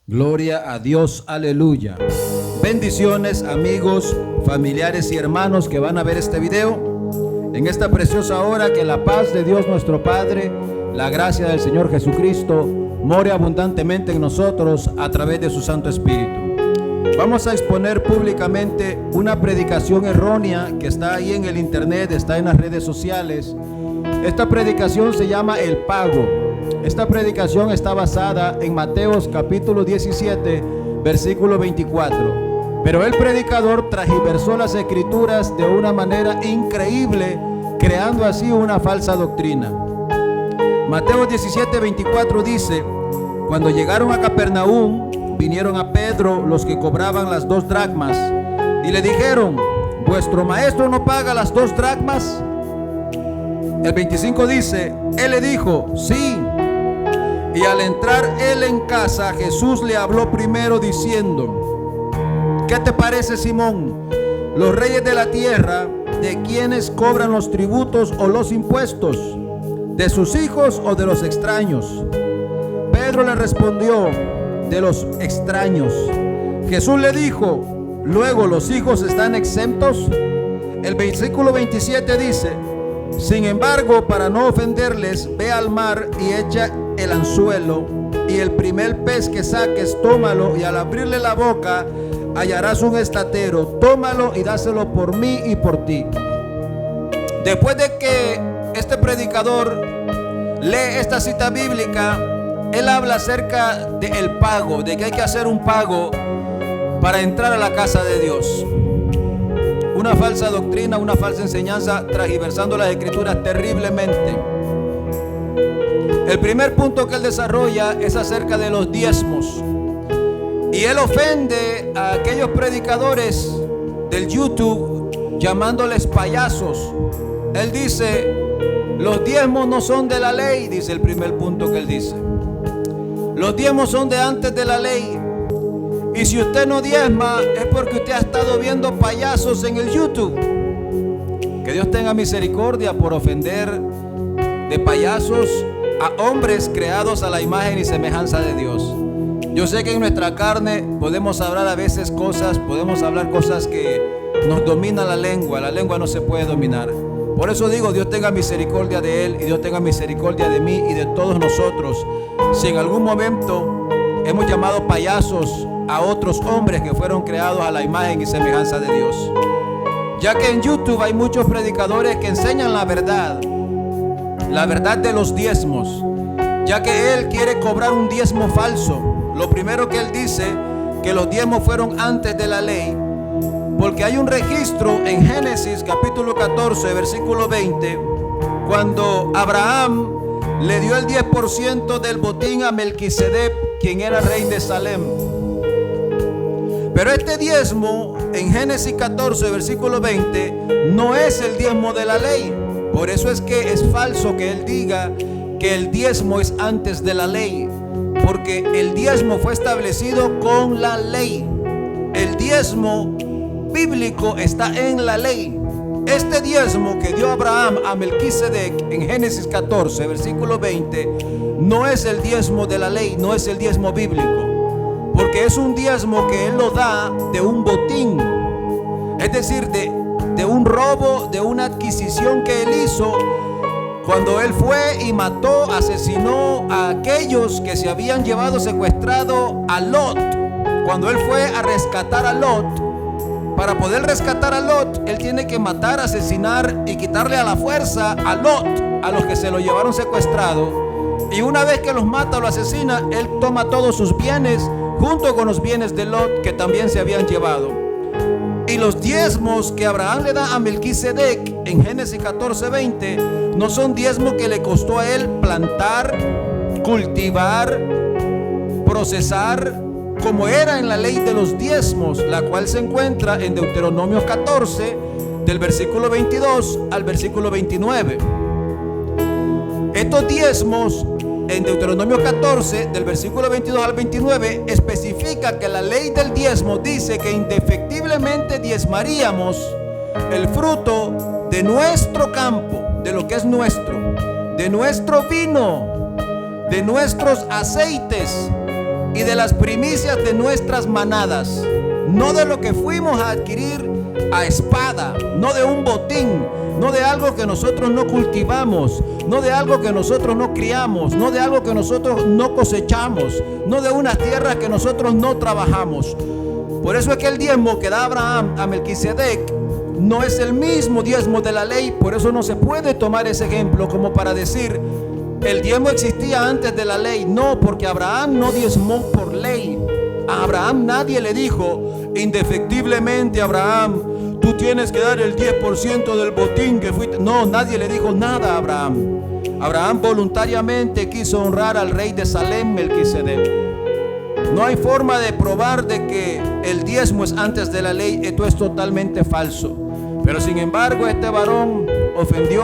Gloria a Dios, aleluya. Bendiciones, amigos, familiares y hermanos que van a ver este video. En esta preciosa hora, que la paz de Dios nuestro Padre, la gracia del Señor Jesucristo more abundantemente en nosotros a través de su Santo Espíritu. Vamos a exponer públicamente una predicación errónea que está ahí en el internet, está en las redes sociales. Esta predicación se llama El Pago. Esta predicación está basada en Mateos capítulo 17, versículo 24. Pero el predicador transversó las escrituras de una manera increíble, creando así una falsa doctrina. Mateo 17, 24 dice: cuando llegaron a Capernaum, vinieron a Pedro los que cobraban las 2 dracmas y le dijeron: ¿vuestro maestro no paga las 2 dracmas? El 25 dice: él le dijo: sí. Y al entrar él en casa, Jesús le habló primero diciendo: ¿qué te parece, Simón? Los reyes de la tierra, ¿de quiénes cobran los tributos o los impuestos? ¿De sus hijos o de los extraños? Pedro le respondió: de los extraños. Jesús le dijo: ¿luego los hijos están exentos? El versículo 27 dice: sin embargo, para no ofenderles, ve al mar y echa el anzuelo, y el primer pez que saques, tómalo, y al abrirle la boca hallarás un estatero. Tómalo y dáselo por mí y por ti. Después de que este predicador lee esta cita bíblica, él habla acerca del pago, de que hay que hacer un pago para entrar a la casa de Dios. Una falsa doctrina, una falsa enseñanza, transversando las escrituras terriblemente. El primer punto que él desarrolla es acerca de los diezmos. Y él ofende a aquellos predicadores del YouTube llamándoles payasos. Él dice: los diezmos no son de la ley, dice el primer punto que él dice. Los diezmos son de antes de la ley. Y si usted no diezma, es porque usted ha estado viendo payasos en el YouTube. Que Dios tenga misericordia por ofender de payasos a hombres creados a la imagen y semejanza de Dios. Yo sé que en nuestra carne podemos hablar a veces cosas, podemos hablar cosas que nos domina la lengua no se puede dominar. Por eso digo, Dios tenga misericordia de él y Dios tenga misericordia de mí y de todos nosotros. Si en algún momento hemos llamado payasos a otros hombres que fueron creados a la imagen y semejanza de Dios. Ya que en YouTube hay muchos predicadores que enseñan la verdad de los diezmos, ya que él quiere cobrar un diezmo falso. Lo primero que él dice, que los diezmos fueron antes de la ley, porque hay un registro en Génesis capítulo 14 versículo 20, cuando Abraham le dio el 10% del botín a Melquisedec, quien era rey de Salem. Pero este diezmo en Génesis 14 versículo 20 no es el diezmo de la ley. Por eso es que es falso que él diga que el diezmo es antes de la ley, porque el diezmo fue establecido con la ley. El diezmo bíblico está en la ley. Este diezmo que dio Abraham a Melquisedec en Génesis 14 versículo 20 no es el diezmo de la ley, no es el diezmo bíblico, porque es un diezmo que él lo da de un botín, es decir, de un robo, de una adquisición que él hizo cuando él fue y mató, asesinó a aquellos que se habían llevado secuestrado a Lot. Cuando él fue a rescatar a Lot, para poder rescatar a Lot, él tiene que matar, asesinar y quitarle a la fuerza a Lot, a los que se lo llevaron secuestrado. Y una vez que los mata o lo asesina, él toma todos sus bienes junto con los bienes de Lot que también se habían llevado. Y los diezmos que Abraham le da a Melquisedec en Génesis 14:20 no son diezmos que le costó a él plantar, cultivar, procesar, como era en la ley de los diezmos, la cual se encuentra en Deuteronomio 14 del versículo 22 al versículo 29. Estos diezmos en Deuteronomio 14 del versículo 22 al 29 especifica que la ley del diezmo dice que indefectiblemente diezmaríamos el fruto de nuestro campo, de lo que es nuestro, de nuestro vino, de nuestros aceites, y de las primicias de nuestras manadas, no de lo que fuimos a adquirir a espada, no de un botín, no de algo que nosotros no cultivamos, no de algo que nosotros no criamos, no de algo que nosotros no cosechamos, no de unas tierras que nosotros no trabajamos. Por eso es que el diezmo que da Abraham a Melquisedec no es el mismo diezmo de la ley. Por eso no se puede tomar ese ejemplo como para decir el diezmo existía antes de la ley. No, porque Abraham no diezmó por ley. A Abraham nadie le dijo indefectiblemente: Abraham, tú tienes que dar el 10% del botín que fuiste. No, nadie le dijo nada a Abraham. Abraham voluntariamente quiso honrar al rey de Salem, Melquisedec. No hay forma de probar de que el diezmo es antes de la ley. Esto es totalmente falso. Pero sin embargo, este varón ofendió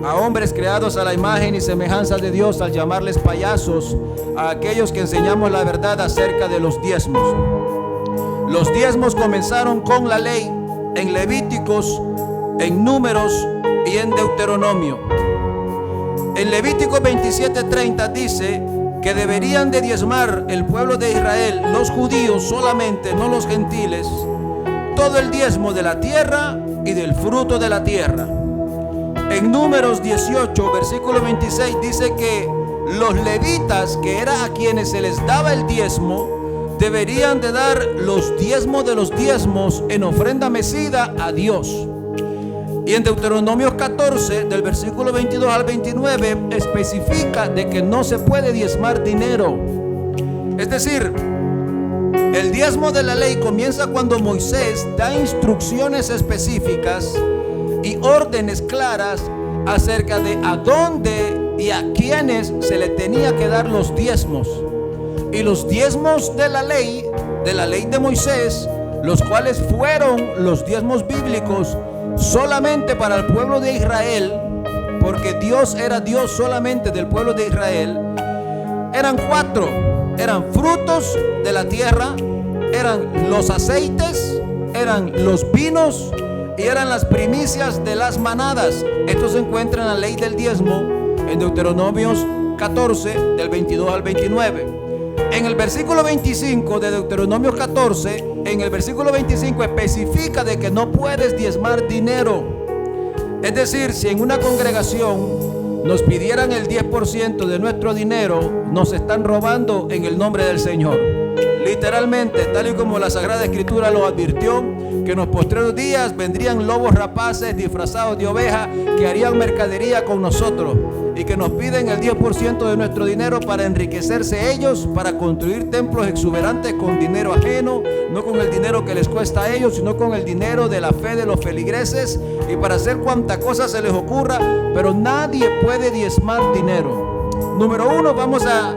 a hombres creados a la imagen y semejanza de Dios al llamarles payasos a aquellos que enseñamos la verdad acerca de los diezmos. Los diezmos comenzaron con la ley en Levíticos, en Números y en Deuteronomio. En Levítico 27:30 dice que deberían de diezmar el pueblo de Israel, los judíos solamente, no los gentiles, todo el diezmo de la tierra y del fruto de la tierra. En Números 18, versículo 26 dice que los levitas, que era a quienes se les daba el diezmo, deberían de dar los diezmos de los diezmos en ofrenda mecida a Dios. Y en Deuteronomio 14, del versículo 22 al 29, especifica de que no se puede diezmar dinero. Es decir, el diezmo de la ley comienza cuando Moisés da instrucciones específicas y órdenes claras acerca de a dónde y a quiénes se le tenía que dar los diezmos. Y los diezmos de la ley de Moisés, los cuales fueron los diezmos bíblicos solamente para el pueblo de Israel, porque Dios era Dios solamente del pueblo de Israel, eran 4. Eran frutos de la tierra, eran los aceites, eran los vinos y eran las primicias de las manadas. Esto se encuentra en la ley del diezmo en Deuteronomios 14, del 22 al 29. En el versículo 25 de Deuteronomio 14, en el versículo 25 especifica de que no puedes diezmar dinero. Es decir, si en una congregación nos pidieran el 10% de nuestro dinero, nos están robando en el nombre del Señor. Literalmente, tal y como la Sagrada Escritura lo advirtió, que en los postreros días vendrían lobos rapaces disfrazados de oveja que harían mercadería con nosotros y que nos piden el 10% de nuestro dinero para enriquecerse ellos, para construir templos exuberantes con dinero ajeno, no con el dinero que les cuesta a ellos, sino con el dinero de la fe de los feligreses, y para hacer cuanta cosa se les ocurra. Pero nadie puede diezmar dinero. Número 1, vamos a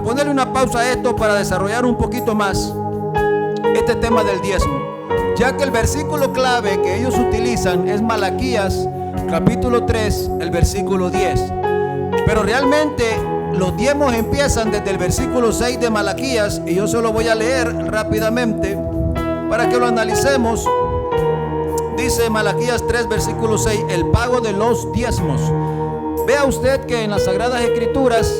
ponerle una pausa a esto para desarrollar un poquito más este tema del diezmo, ya que el versículo clave que ellos utilizan es Malaquías capítulo 3, el versículo 10. Pero realmente los diezmos empiezan desde el versículo 6 de Malaquías, y yo se lo voy a leer rápidamente para que lo analicemos. Dice Malaquías 3, versículo 6, el pago de los diezmos. Vea usted que en las Sagradas Escrituras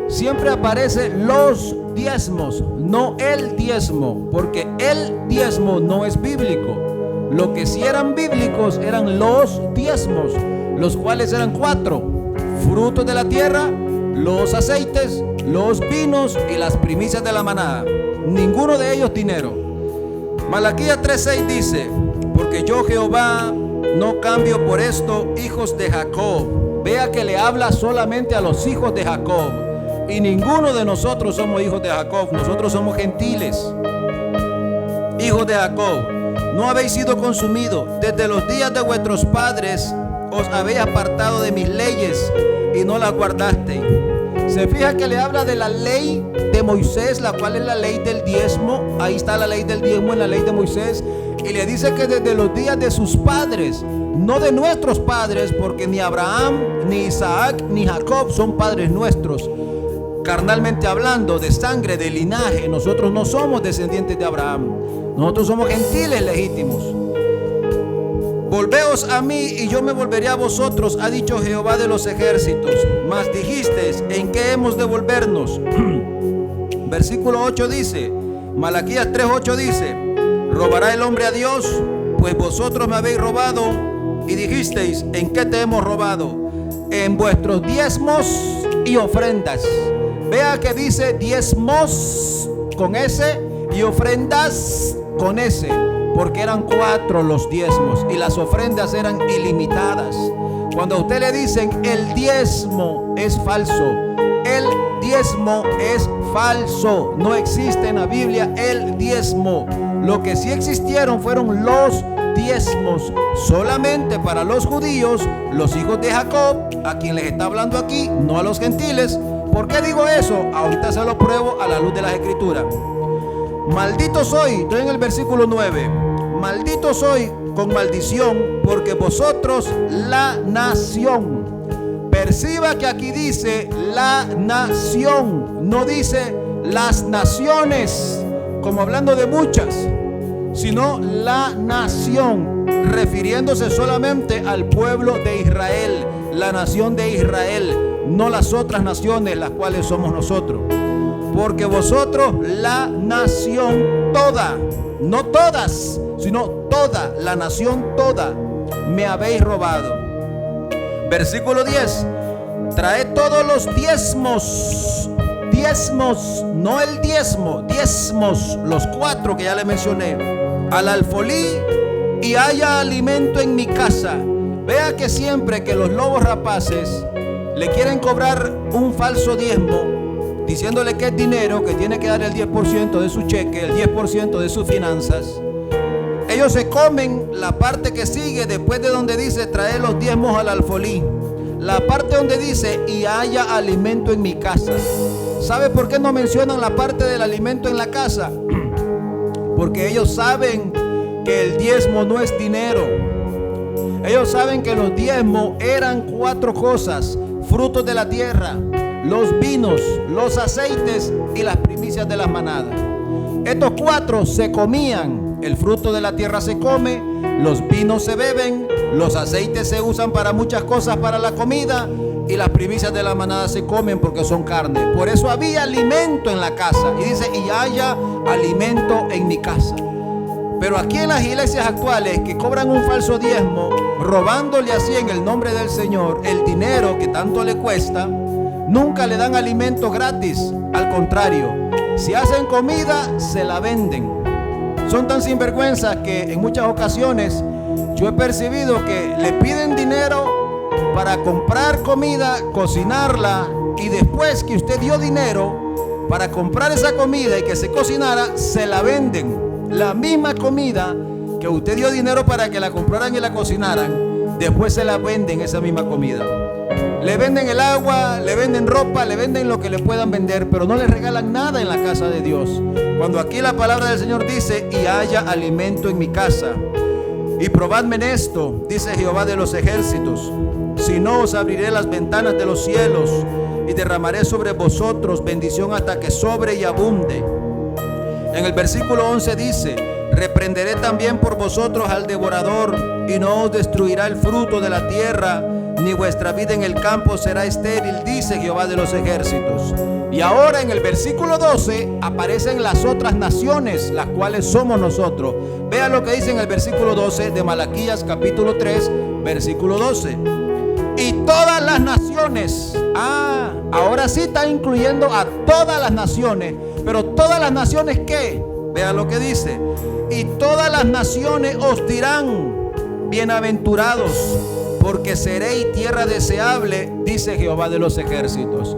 siempre aparece los diezmos, no el diezmo, porque el diezmo no es bíblico. Lo que sí eran bíblicos eran los diezmos, los cuales eran 4: frutos de la tierra, los aceites, los vinos y las primicias de la manada. Ninguno de ellos dinero. Malaquías 3:6 dice: porque yo, Jehová, no cambio por esto, hijos de Jacob. Vea que le habla solamente a los hijos de Jacob, y ninguno de nosotros somos hijos de Jacob. Nosotros somos gentiles. Hijos de Jacob, no habéis sido consumidos. Desde los días de vuestros padres os habéis apartado de mis leyes y no las guardasteis. Se fija que le habla de la ley de Moisés, la cual es la ley del diezmo. Ahí está la ley del diezmo en la ley de Moisés. Y le dice que desde los días de sus padres, no de nuestros padres, porque ni Abraham, ni Isaac, ni Jacob son padres nuestros. Carnalmente hablando, de sangre, de linaje, nosotros no somos descendientes de Abraham. Nosotros somos gentiles legítimos. Volveos a mí y yo me volveré a vosotros, ha dicho Jehová de los ejércitos. Mas dijisteis: ¿en qué hemos de volvernos? Versículo 8 dice, Malaquías 3:8 dice, ¿robará el hombre a Dios? Pues vosotros me habéis robado y dijisteis, ¿en qué te hemos robado? En vuestros diezmos y ofrendas. Vea que dice diezmos con S y ofrendas con S, porque eran 4 los diezmos y las ofrendas eran ilimitadas. Cuando a usted le dicen el diezmo es falso, el diezmo es falso, no existe en la Biblia el diezmo. Lo que sí existieron fueron los diezmos, solamente para los judíos, los hijos de Jacob, a quien les está hablando aquí, no a los gentiles. ¿Por qué digo eso? Ahorita se lo pruebo a la luz de las escrituras. Maldito soy, estoy en el versículo 9. Maldito soy con maldición, porque vosotros la nación. Perciba que aquí dice la nación, no dice las naciones, como hablando de muchas, sino la nación, refiriéndose solamente al pueblo de Israel, la nación de Israel, no las otras naciones, las cuales somos nosotros. Porque vosotros, la nación toda, no todas, sino toda, la nación toda, me habéis robado. Versículo 10, traed todos los diezmos, diezmos, no el diezmo, diezmos, los 4 que ya le mencioné, al alfolí, y haya alimento en mi casa. Vea que siempre que los lobos rapaces le quieren cobrar un falso diezmo, diciéndole que es dinero, que tiene que dar el 10% de su cheque, el 10% de sus finanzas, ellos se comen la parte que sigue después de donde dice traer los diezmos al alfolí, la parte donde dice y haya alimento en mi casa. ¿Sabe por qué no mencionan la parte del alimento en la casa? Porque ellos saben que el diezmo no es dinero. Ellos saben que los diezmos eran 4 cosas: frutos de la tierra, los vinos, los aceites y las primicias de las manadas. Estos 4 se comían. El fruto de la tierra se come, los vinos se beben, los aceites se usan para muchas cosas para la comida, y las primicias de la manada se comen porque son carne. Por eso había alimento en la casa. Y dice, y haya alimento en mi casa. Pero aquí en las iglesias actuales que cobran un falso diezmo, robándole así en el nombre del Señor el dinero que tanto le cuesta, nunca le dan alimento gratis. Al contrario, si hacen comida, se la venden. Son tan sinvergüenzas que en muchas ocasiones yo he percibido que le piden dinero para comprar comida, cocinarla, y después que usted dio dinero para comprar esa comida y que se cocinara, se la venden. La misma comida que usted dio dinero para que la compraran y la cocinaran, después se la venden esa misma comida. Le venden el agua, le venden ropa, le venden lo que le puedan vender, pero no le regalan nada en la casa de Dios. Cuando aquí la palabra del Señor dice, y haya alimento en mi casa. Y probadme en esto, dice Jehová de los ejércitos, si no os abriré las ventanas de los cielos y derramaré sobre vosotros bendición hasta que sobre y abunde. En el versículo 11 dice, reprenderé también por vosotros al devorador, y no os destruirá el fruto de la tierra, ni vuestra vida en el campo será estéril, dice Jehová de los ejércitos. Y ahora en el versículo 12 aparecen las otras naciones, las cuales somos nosotros. Vea lo que dice en el versículo 12 de Malaquías capítulo 3, versículo 12. Y todas las naciones, ahora sí está incluyendo a todas las naciones, pero todas las naciones, ¿qué? Vea lo que dice. Y todas las naciones os dirán, bienaventurados, porque seréis tierra deseable, dice Jehová de los ejércitos.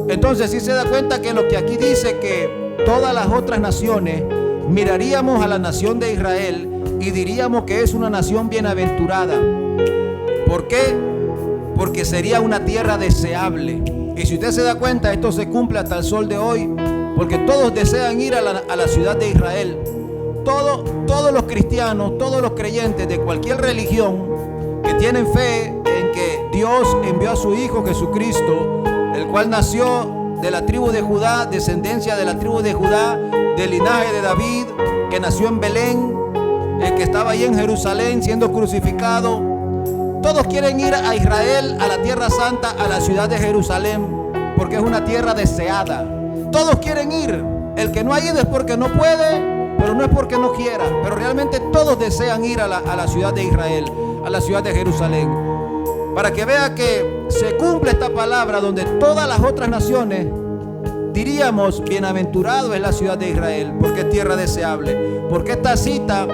Entonces, si se da cuenta que lo que aquí dice, que todas las otras naciones, miraríamos a la nación de Israel y diríamos que es una nación bienaventurada. ¿Por qué? Porque sería una tierra deseable. Y si usted se da cuenta, esto se cumple hasta el sol de hoy, porque todos desean ir a la ciudad de Israel. Todos los cristianos, todos los creyentes de cualquier religión que tienen fe en que Dios envió a su Hijo Jesucristo, el cual nació de la tribu de Judá, descendencia de la tribu de Judá, del linaje de David, que nació en Belén, el que estaba ahí en Jerusalén siendo crucificado. Todos quieren ir a Israel, a la tierra santa, a la ciudad de Jerusalén, porque es una tierra deseada. Todos quieren ir. El que no ha ido es porque no puede, pero no es porque no quiera. Pero realmente todos desean ir a la ciudad de Israel, a la ciudad de Jerusalén, para que vea que se cumple esta palabra donde todas las otras naciones diríamos: bienaventurado es la ciudad de Israel, porque es tierra deseable. Porque esta cita,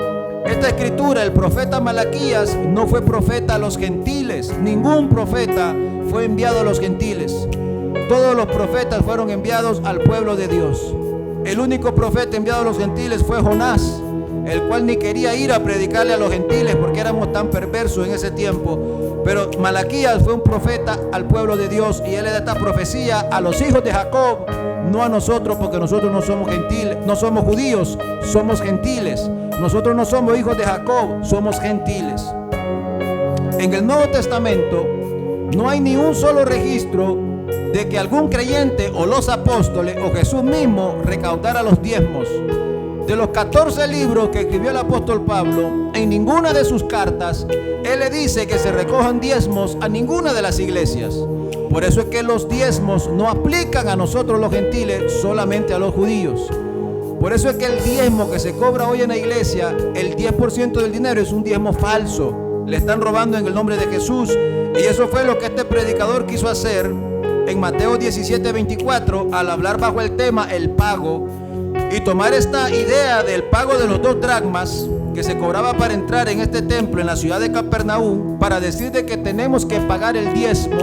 esta escritura, el profeta Malaquías no fue profeta a los gentiles. Ningún profeta fue enviado a los gentiles. Todos los profetas fueron enviados al pueblo de Dios. El único profeta enviado a los gentiles fue Jonás, el cual ni quería ir a predicarle a los gentiles porque éramos tan perversos en ese tiempo. Pero Malaquías fue un profeta al pueblo de Dios, y él le da esta profecía a los hijos de Jacob, no a nosotros, porque nosotros no somos gentiles, no somos judíos, somos gentiles. Nosotros no somos hijos de Jacob, somos gentiles. En el Nuevo Testamento no hay ni un solo registro de que algún creyente o los apóstoles o Jesús mismo recaudara los diezmos. De los 14 libros que escribió el apóstol Pablo, en ninguna de sus cartas él le dice que se recojan diezmos a ninguna de las iglesias. Por eso es que los diezmos no aplican a nosotros los gentiles, solamente a los judíos. Por eso es que el diezmo que se cobra hoy en la iglesia, el 10% del dinero, es un diezmo falso. Le están robando en el nombre de Jesús. Y eso fue lo que este predicador quiso hacer en Mateo 17:24, al hablar bajo el tema el pago, y tomar esta idea del pago de los 2 dracmas que se cobraba para entrar en este templo en la ciudad de Capernaum, para decir de que tenemos que pagar el diezmo,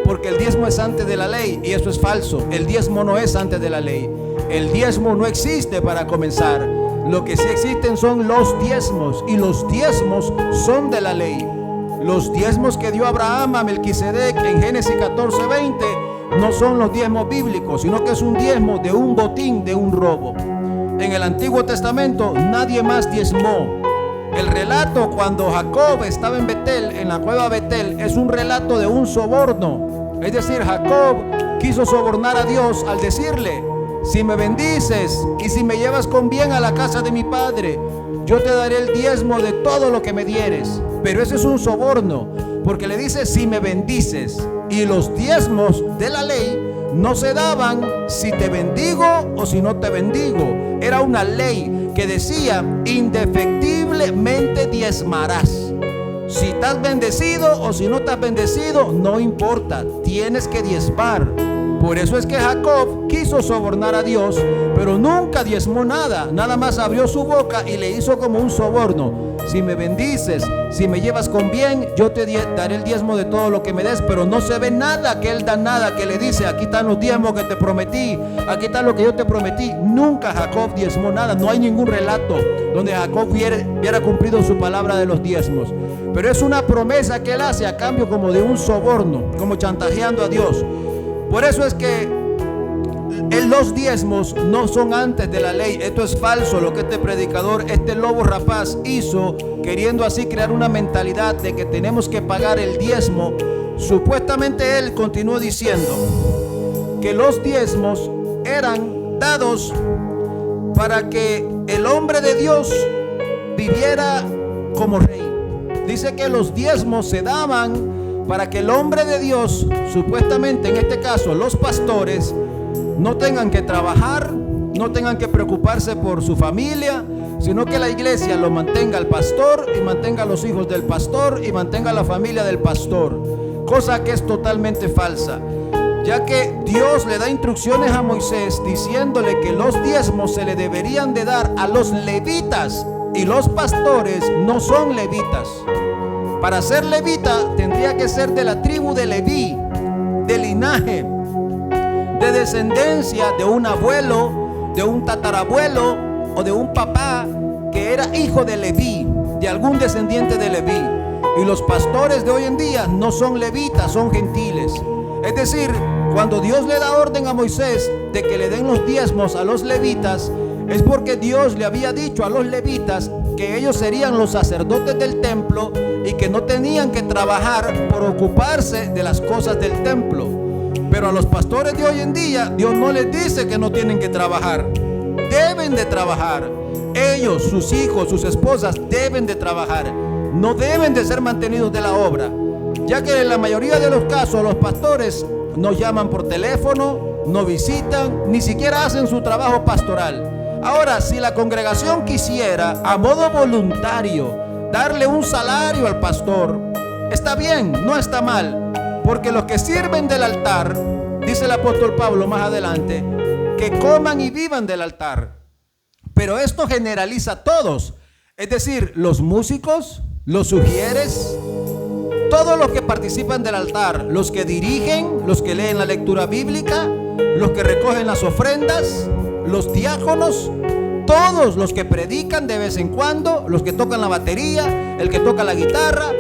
porque el diezmo es antes de la ley. Y eso es falso. El diezmo no es antes de la ley. El diezmo no existe para comenzar. Lo que sí existen son los diezmos, y los diezmos son de la ley. Los diezmos que dio Abraham a Melquisedec en Génesis 14:20 no son los diezmos bíblicos, sino que es un diezmo de un botín, de un robo. En el Antiguo Testamento nadie más diezmó. El relato cuando Jacob estaba en Betel, en la cueva Betel, es un relato de un soborno. Es decir, Jacob quiso sobornar a Dios al decirle: si me bendices y si me llevas con bien a la casa de mi padre, yo te daré el diezmo de todo lo que me dieres. Pero ese es un soborno, porque le dice: si me bendices. Y los diezmos de la ley no se daban si te bendigo o si no te bendigo. Era una ley que decía: indefectiblemente diezmarás. Si estás bendecido o si no estás bendecido, no importa, tienes que diezmar. Por eso es que Jacob quiso sobornar a Dios, pero nunca diezmó nada. Nada más abrió su boca y le hizo como un soborno: si me bendices, si me llevas con bien, yo te daré el diezmo de todo lo que me des. Pero no se ve nada que él da, nada que le dice: aquí están los diezmos que te prometí, aquí está lo que yo te prometí. Nunca Jacob diezmó nada. No hay ningún relato donde Jacob hubiera cumplido su palabra de los diezmos. Pero es una promesa que él hace a cambio como de un soborno, como chantajeando a Dios. Por eso es que los diezmos no son antes de la ley. Esto es falso lo que este predicador, este lobo rapaz hizo, queriendo así crear una mentalidad de que tenemos que pagar el diezmo. Supuestamente él continuó diciendo que los diezmos eran dados para que el hombre de Dios viviera como rey. Dice que los diezmos se daban para que el hombre de Dios, supuestamente en este caso los pastores, no tengan que trabajar, no tengan que preocuparse por su familia, sino que la iglesia lo mantenga al pastor y mantenga a los hijos del pastor y mantenga a la familia del pastor. Cosa que es totalmente falsa, ya que Dios le da instrucciones a Moisés diciéndole que los diezmos se le deberían de dar a los levitas, y los pastores no son levitas. Para ser levita tendría que ser de la tribu de Leví, de linaje, de descendencia de un abuelo, de un tatarabuelo o de un papá que era hijo de Leví, de algún descendiente de Leví. Y los pastores de hoy en día no son levitas, son gentiles. Es decir, cuando Dios le da orden a Moisés de que le den los diezmos a los levitas, es porque Dios le había dicho a los levitas que ellos serían los sacerdotes del templo y que no tenían que trabajar por ocuparse de las cosas del templo. Pero a los pastores de hoy en día, Dios no les dice que no tienen que trabajar. Deben de trabajar. Ellos, sus hijos, sus esposas deben de trabajar. No deben de ser mantenidos de la obra, ya que en la mayoría de los casos los pastores nos llaman por teléfono, no visitan, ni siquiera hacen su trabajo pastoral. Ahora, si la congregación quisiera a modo voluntario darle un salario al pastor, está bien, no está mal, porque los que sirven del altar, dice el apóstol Pablo más adelante, que coman y vivan del altar. Pero esto generaliza a todos, es decir, los músicos, los sugieres, todos los que participan del altar, los que dirigen, los que leen la lectura bíblica, los que recogen las ofrendas, los diáconos, todos los que predican de vez en cuando, los que tocan la batería, el que toca la guitarra,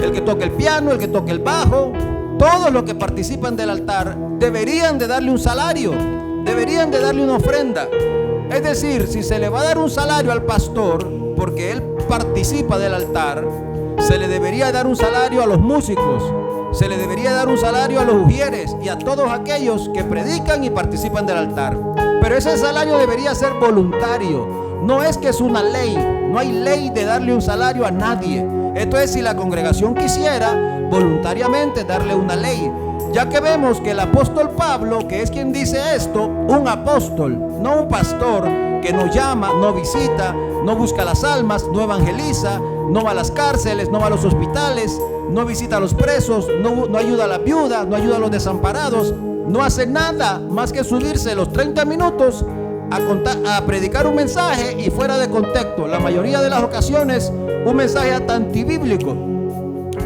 el que toca el piano, el que toca el bajo, todos los que participan del altar deberían de darle un salario, deberían de darle una ofrenda. Es decir, si se le va a dar un salario al pastor porque él participa del altar, se le debería dar un salario a los músicos, se le debería dar un salario a los ujieres y a todos aquellos que predican y participan del altar. Pero ese salario debería ser voluntario. No es que es una ley, no hay ley de darle un salario a nadie. Esto es si la congregación quisiera voluntariamente darle una ley. Ya que vemos que el apóstol Pablo, que es quien dice esto, un apóstol, no un pastor, que no llama, no visita, no busca las almas, no evangeliza, no va a las cárceles, no va a los hospitales, no visita a los presos, no ayuda a la viuda, no ayuda a los desamparados, no hace nada más que subirse los 30 minutos a predicar un mensaje y fuera de contexto, la mayoría de las ocasiones un mensaje hasta antibíblico.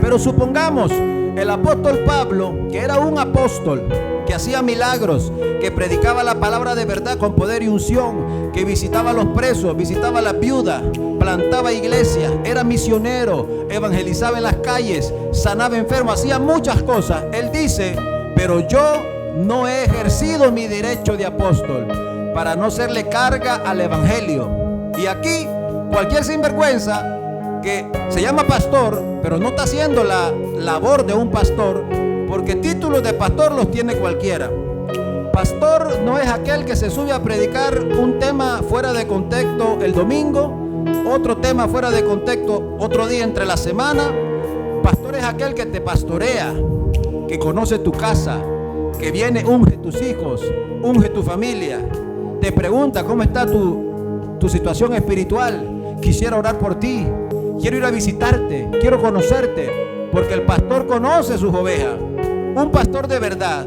Pero supongamos el apóstol Pablo, que era un apóstol, que hacía milagros, que predicaba la palabra de verdad con poder y unción, que visitaba a los presos, visitaba a las viudas, plantaba iglesias, era misionero, evangelizaba en las calles, sanaba enfermos, hacía muchas cosas. Él dice, pero yo no he ejercido mi derecho de apóstol para no serle carga al evangelio. Y aquí cualquier sinvergüenza que se llama pastor, pero no está haciendo la labor de un pastor, porque títulos de pastor los tiene cualquiera. Pastor no es aquel que se sube a predicar un tema fuera de contexto el domingo, otro tema fuera de contexto otro día entre la semana. Pastor es aquel que te pastorea, que conoce tu casa, que viene, unge tus hijos, unge tu familia, te pregunta cómo está tu situación espiritual, quisiera orar por ti, quiero ir a visitarte, quiero conocerte, porque el pastor conoce sus ovejas. Un pastor de verdad,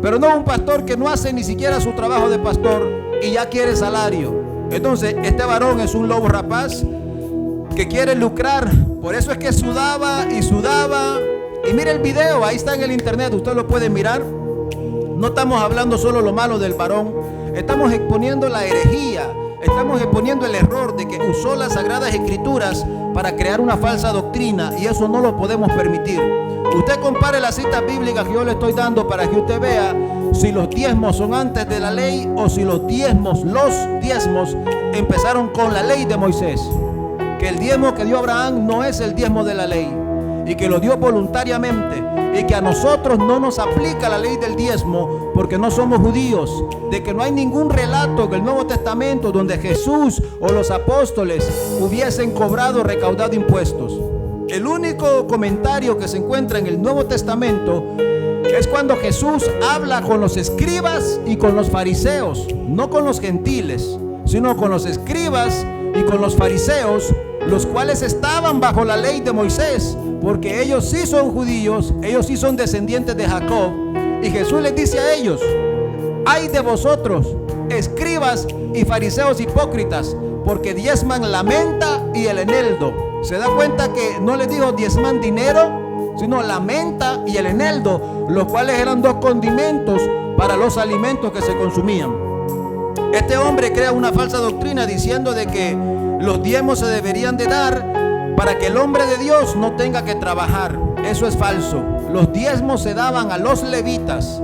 pero no un pastor que no hace ni siquiera su trabajo de pastor y ya quiere salario. Entonces este varón es un lobo rapaz que quiere lucrar. Por eso es que sudaba y sudaba. Y mire el video, ahí está en el internet, usted lo puede mirar. No estamos hablando solo lo malo del varón, estamos exponiendo la herejía, estamos exponiendo el error de que usó las sagradas escrituras para crear una falsa doctrina, y eso no lo podemos permitir. Usted compare las citas bíblicas que yo le estoy dando para que usted vea si los diezmos son antes de la ley o si los diezmos empezaron con la ley de Moisés. Que el diezmo que dio Abraham no es el diezmo de la ley y que lo dio voluntariamente, y que a nosotros no nos aplica la ley del diezmo porque no somos judíos, de que no hay ningún relato en el Nuevo Testamento donde Jesús o los apóstoles hubiesen cobrado, recaudado impuestos. El único comentario que se encuentra en el Nuevo Testamento es cuando Jesús habla con los escribas y con los fariseos, no con los gentiles, sino con los escribas y con los fariseos, los cuales estaban bajo la ley de Moisés, porque ellos sí son judíos, ellos sí son descendientes de Jacob. Y Jesús les dice a ellos: ay de vosotros, escribas y fariseos hipócritas, porque diezman la menta y el eneldo. ¿Se da cuenta que no les dijo diezman dinero, sino la menta y el eneldo, los cuales eran dos condimentos para los alimentos que se consumían? Este hombre crea una falsa doctrina diciendo de que los diezmos se deberían de dar para que el hombre de Dios no tenga que trabajar. Eso es falso. Los diezmos se daban a los levitas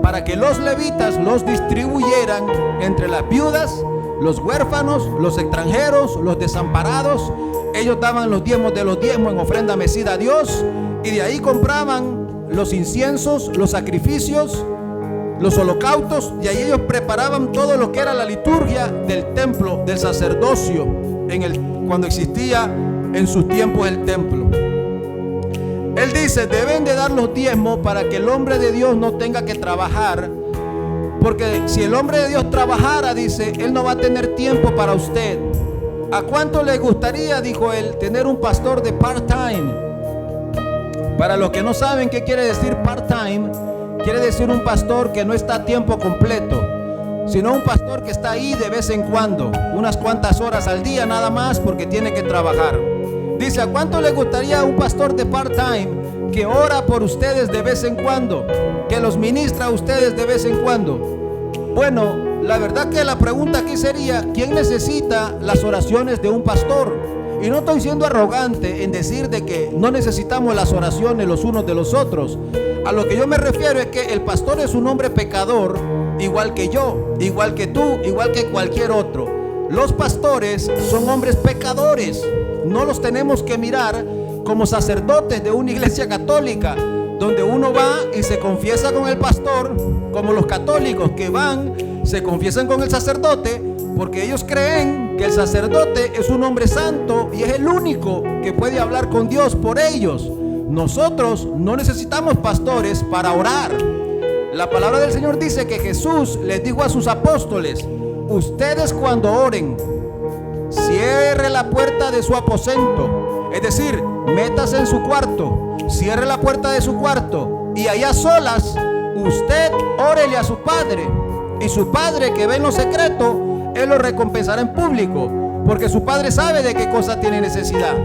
para que los levitas los distribuyeran entre las viudas, los huérfanos, los extranjeros, los desamparados. Ellos daban los diezmos de los diezmos en ofrenda mecida a Dios, y de ahí compraban los inciensos, los sacrificios, los holocaustos, y ahí ellos preparaban todo lo que era la liturgia del templo, del sacerdocio, cuando existía en sus tiempos el templo. Él dice: deben de dar los diezmos para que el hombre de Dios no tenga que trabajar, Porque si el hombre de Dios trabajara, dice, él no va a tener tiempo para usted. ¿A cuánto le gustaría, dijo él, tener un pastor de part-time? Para los que no saben qué quiere decir part-time, quiere decir un pastor que no está a tiempo completo, sino un pastor que está ahí de vez en cuando, unas cuantas horas al día nada más, porque tiene que trabajar. Dice, ¿a cuánto le gustaría un pastor de part-time que ora por ustedes de vez en cuando, que los ministra a ustedes de vez en cuando? Bueno, la verdad que la pregunta aquí sería, ¿quién necesita las oraciones de un pastor? Y no estoy siendo arrogante en decir de que no necesitamos las oraciones los unos de los otros. A lo que yo me refiero es que el pastor es un hombre pecador, igual que yo, igual que tú, igual que cualquier otro. Los pastores son hombres pecadores. No los tenemos que mirar como sacerdotes de una iglesia católica, donde uno va y se confiesa con el pastor, como los católicos que van, se confiesan con el sacerdote, porque ellos creen que el sacerdote es un hombre santo y es el único que puede hablar con Dios por ellos. Nosotros no necesitamos pastores para orar. La palabra del Señor dice que Jesús les dijo a sus apóstoles, ustedes cuando oren, cierre la puerta de su aposento, es decir, métase en su cuarto, cierre la puerta de su cuarto y allá solas, usted órele a su Padre, y su Padre que ve en lo secreto, Él lo recompensará en público, porque su Padre sabe de qué cosa tiene necesidad.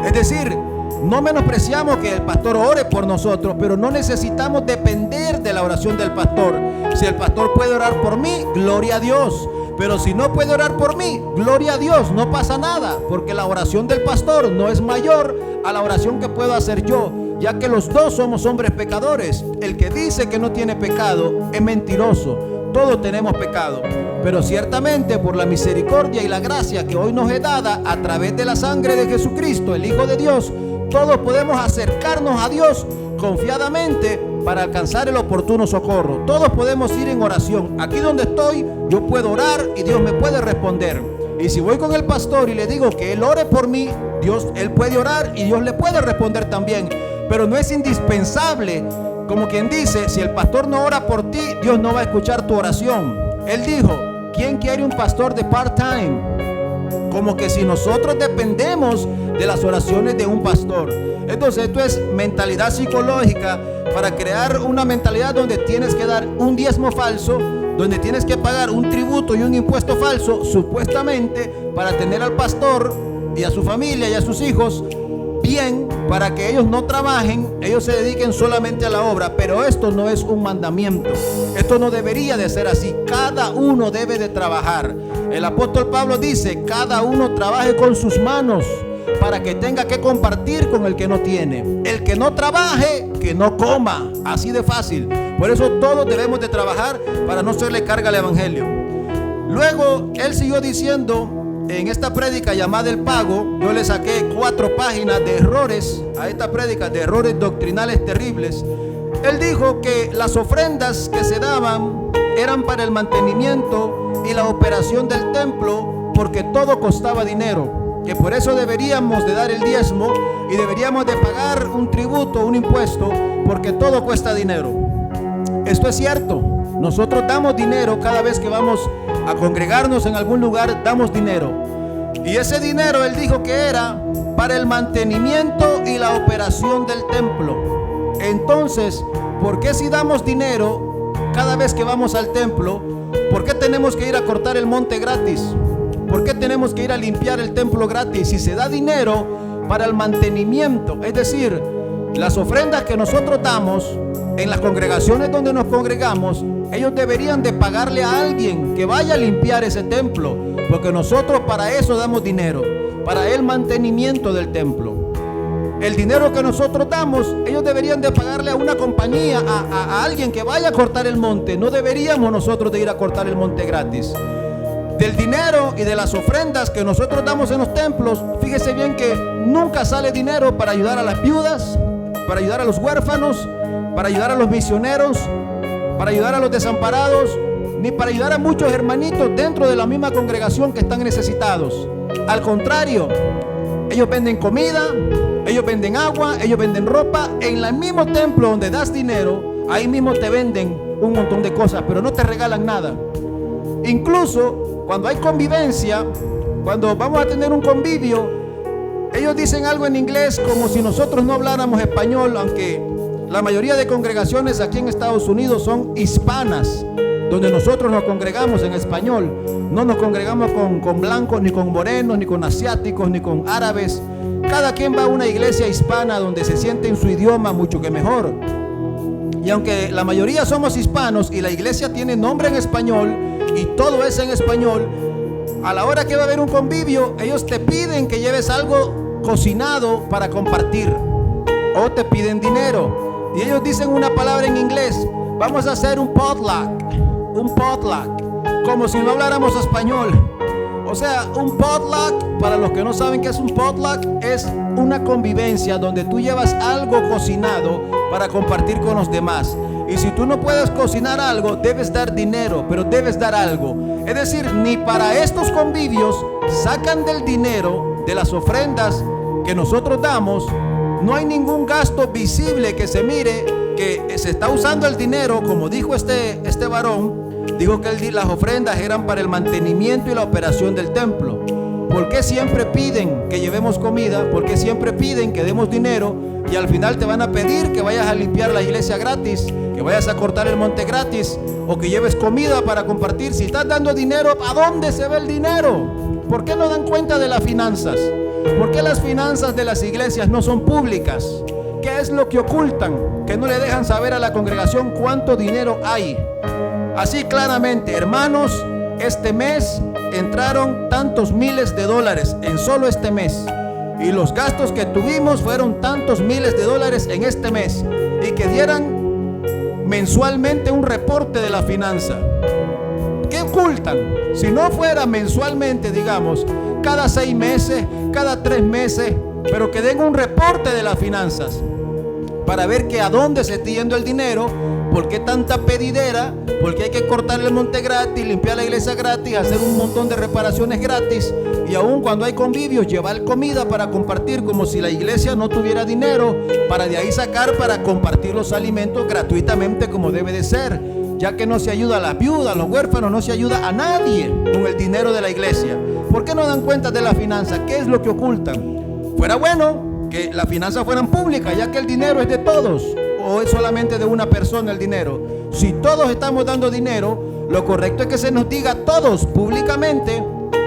Es decir, no menospreciamos que el pastor ore por nosotros, pero no necesitamos depender de la oración del pastor. Si el pastor puede orar por mí, gloria a Dios. Pero si no puede orar por mí, gloria a Dios, no pasa nada, porque la oración del pastor no es mayor a la oración que puedo hacer yo, ya que los dos somos hombres pecadores. El que dice que no tiene pecado es mentiroso. Todos tenemos pecado, pero ciertamente por la misericordia y la gracia que hoy nos es dada a través de la sangre de Jesucristo, el Hijo de Dios, todos podemos acercarnos a Dios confiadamente para alcanzar el oportuno socorro. Todos podemos ir en oración. Aquí donde estoy, yo puedo orar y Dios me puede responder. Y si voy con el pastor y le digo que él ore por mí, él puede orar y Dios le puede responder también. Pero no es indispensable, como quien dice, si el pastor no ora por ti, Dios no va a escuchar tu oración. Él dijo, ¿quién quiere un pastor de part-time? Como que si nosotros dependemos de las oraciones de un pastor. Entonces esto es mentalidad psicológica para crear una mentalidad donde tienes que dar un diezmo falso, donde tienes que pagar un tributo y un impuesto falso, supuestamente para tener al pastor y a su familia y a sus hijos bien, para que ellos no trabajen, ellos se dediquen solamente a la obra. Pero esto no es un mandamiento, esto no debería de ser así. Cada uno debe de trabajar. El apóstol Pablo dice, cada uno trabaje con sus manos para que tenga que compartir con el que no tiene. El que no trabaje, que no coma, así de fácil. Por eso todos debemos de trabajar para no serle carga al evangelio. Luego él siguió diciendo, en esta prédica llamada El Pago, yo le saqué 4 páginas de errores a esta prédica, de errores doctrinales terribles. Él dijo que las ofrendas que se daban eran para el mantenimiento y la operación del templo, porque todo costaba dinero, que por eso deberíamos de dar el diezmo y deberíamos de pagar un tributo, un impuesto, porque todo cuesta dinero. Esto es cierto. Nosotros damos dinero cada vez que vamos a congregarnos en algún lugar, damos dinero. Y ese dinero él dijo que era para el mantenimiento y la operación del templo. Entonces, ¿por qué si damos dinero cada vez que vamos al templo, por qué tenemos que ir a cortar el monte gratis? ¿Por qué tenemos que ir a limpiar el templo gratis si se da dinero para el mantenimiento? Es decir, las ofrendas que nosotros damos en las congregaciones donde nos congregamos, ellos deberían de pagarle a alguien que vaya a limpiar ese templo, porque nosotros para eso damos dinero, para el mantenimiento del templo. El dinero que nosotros damos, ellos deberían de pagarle a una compañía, a alguien que vaya a cortar el monte. No deberíamos nosotros de ir a cortar el monte gratis. Del dinero y de las ofrendas que nosotros damos en los templos, fíjese bien que nunca sale dinero para ayudar a las viudas, para ayudar a los huérfanos, para ayudar a los misioneros, para ayudar a los desamparados, ni para ayudar a muchos hermanitos dentro de la misma congregación que están necesitados. Al contrario, ellos venden comida, ellos venden agua, ellos venden ropa. En el mismo templo donde das dinero, ahí mismo te venden un montón de cosas, pero no te regalan nada. Incluso cuando hay convivencia, cuando vamos a tener un convivio, ellos dicen algo en inglés como si nosotros no habláramos español, aunque la mayoría de congregaciones aquí en Estados Unidos son hispanas, donde nosotros nos congregamos en español. No nos congregamos con blancos, ni con morenos, ni con asiáticos, ni con árabes. Cada quien va a una iglesia hispana donde se siente en su idioma mucho que mejor. Y aunque la mayoría somos hispanos y la iglesia tiene nombre en español y todo es en español, a la hora que va a haber un convivio, ellos te piden que lleves algo cocinado para compartir, o te piden dinero. Y ellos dicen una palabra en inglés: vamos a hacer un potluck, como si no habláramos español. O sea, un potluck, para los que no saben qué es un potluck, es una convivencia donde tú llevas algo cocinado para compartir con los demás. Y si tú no puedes cocinar algo, debes dar dinero, pero debes dar algo. Es decir, ni para estos convivios sacan del dinero, de las ofrendas que nosotros damos. No hay ningún gasto visible que se mire que se está usando el dinero, como dijo este varón. Dijo que las ofrendas eran para el mantenimiento y la operación del templo. ¿Por qué siempre piden que llevemos comida? ¿Por qué siempre piden que demos dinero? Y al final te van a pedir que vayas a limpiar la iglesia gratis, que vayas a cortar el monte gratis, o que lleves comida para compartir. Si estás dando dinero, ¿a dónde se ve el dinero? ¿Por qué no dan cuenta de las finanzas? ¿Por qué las finanzas de las iglesias no son públicas? ¿Qué es lo que ocultan? Que no le dejan saber a la congregación cuánto dinero hay. Así claramente, hermanos, este mes entraron tantos miles de dólares en solo este mes. Y los gastos que tuvimos fueron tantos miles de dólares en este mes. Y que dieran mensualmente un reporte de la finanza. ¿Qué ocultan? Si no fuera mensualmente, digamos, cada 6 meses, cada 3 meses, pero que den un reporte de las finanzas para ver que a dónde se está yendo el dinero, por qué tanta pedidera, por qué hay que cortar el monte gratis, limpiar la iglesia gratis, hacer un montón de reparaciones gratis, y aún cuando hay convivios, llevar comida para compartir como si la iglesia no tuviera dinero, para de ahí sacar para compartir los alimentos gratuitamente como debe de ser, ya que no se ayuda a las viudas, a los huérfanos, no se ayuda a nadie con el dinero de la iglesia. ¿Por qué no dan cuenta de la finanza? ¿Qué es lo que ocultan? Fuera bueno que las finanzas fueran públicas, ya que el dinero es de todos, o es solamente de una persona el dinero. Si todos estamos dando dinero, lo correcto es que se nos diga a todos públicamente,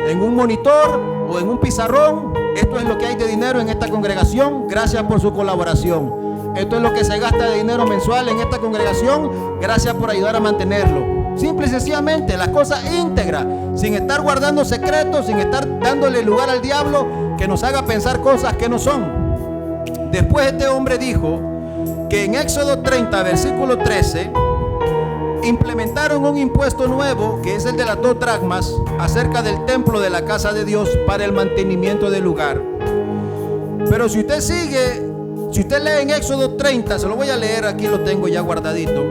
en un monitor o en un pizarrón: esto es lo que hay de dinero en esta congregación, gracias por su colaboración. Esto es lo que se gasta de dinero mensual en esta congregación, gracias por ayudar a mantenerlo. Simple y sencillamente, las cosas íntegras, sin estar guardando secretos, sin estar dándole lugar al diablo que nos haga pensar cosas que no son. Después este hombre dijo que en Éxodo 30, versículo 13, implementaron un impuesto nuevo, que es el de las 2 dracmas, acerca del templo de la casa de Dios para el mantenimiento del lugar. Pero si usted sigue, si usted lee en Éxodo 30, se lo voy a leer, aquí lo tengo ya guardadito.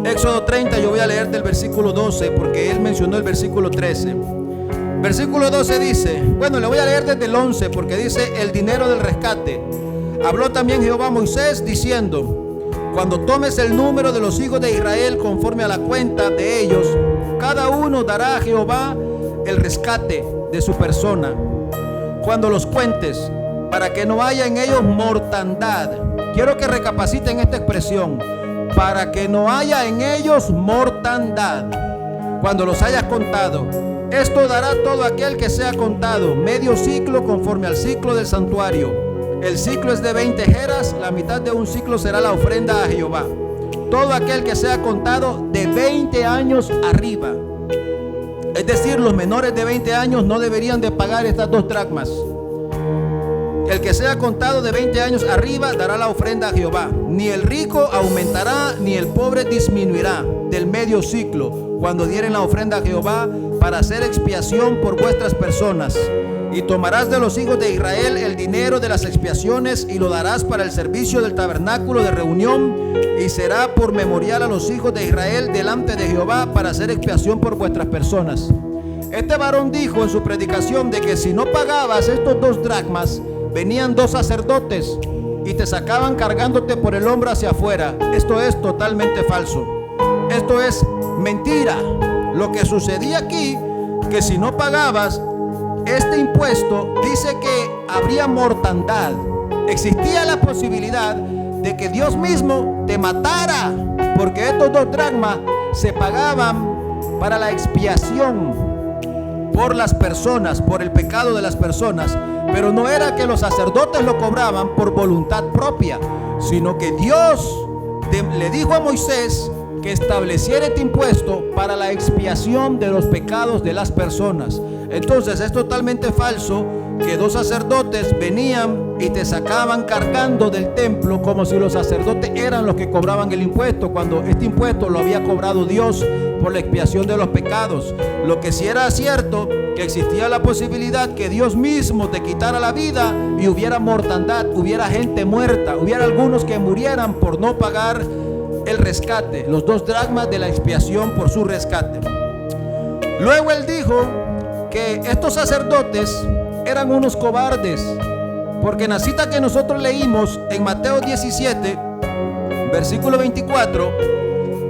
Éxodo 30, yo voy a leer del versículo 12, porque él mencionó el versículo 13. Versículo 12 dice, bueno, le voy a leer desde el 11, porque dice: el dinero del rescate. Habló también Jehová a Moisés diciendo: cuando tomes el número de los hijos de Israel conforme a la cuenta de ellos, cada uno dará a Jehová el rescate de su persona. Cuando los cuentes, para que no haya en ellos mortandad. Quiero que recapaciten esta expresión: para que no haya en ellos mortandad. Cuando los hayas contado, esto dará todo aquel que sea contado, medio ciclo conforme al ciclo del santuario. El ciclo es de 20 jeras, la mitad de un ciclo será la ofrenda a Jehová. Todo aquel que sea contado de 20 años arriba. Es decir, los menores de 20 años no deberían de pagar estas 2 dracmas. El que sea contado de 20 años arriba dará la ofrenda a Jehová. Ni el rico aumentará, ni el pobre disminuirá del medio ciclo, cuando dieren la ofrenda a Jehová, para hacer expiación por vuestras personas. Y tomarás de los hijos de Israel el dinero de las expiaciones y lo darás para el servicio del tabernáculo de reunión, y será por memorial a los hijos de Israel delante de Jehová para hacer expiación por vuestras personas. Este varón dijo en su predicación de que si no pagabas estos 2 dracmas, venían 2 sacerdotes y te sacaban cargándote por el hombro hacia afuera. Esto es totalmente falso. esto es mentira. Lo que sucedía aquí, que si no pagabas este impuesto, dice que habría mortandad. Existía la posibilidad de que Dios mismo te matara, porque estos 2 dracmas se pagaban para la expiación por las personas, por el pecado de las personas. Pero no era que los sacerdotes lo cobraban por voluntad propia, sino que Dios le dijo a Moisés que estableciera este impuesto para la expiación de los pecados de las personas. Entonces es totalmente falso que 2 sacerdotes venían y te sacaban cargando del templo como si los sacerdotes eran los que cobraban el impuesto, cuando este impuesto lo había cobrado Dios por la expiación de los pecados. Lo que sí era cierto, que existía la posibilidad que Dios mismo te quitara la vida y hubiera mortandad, hubiera gente muerta, hubiera algunos que murieran por no pagar el rescate, los 2 dracmas de la expiación por su rescate. Luego él dijo que estos sacerdotes eran unos cobardes, porque en la cita que nosotros leímos en Mateo 17, versículo 24,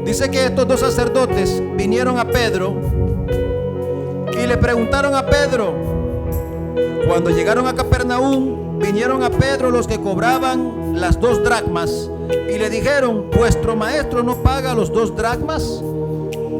dice que estos 2 sacerdotes vinieron a Pedro y le preguntaron a Pedro. Cuando llegaron a Capernaum, vinieron a Pedro los que cobraban las 2 dracmas y le dijeron: ¿vuestro maestro no paga los 2 dracmas?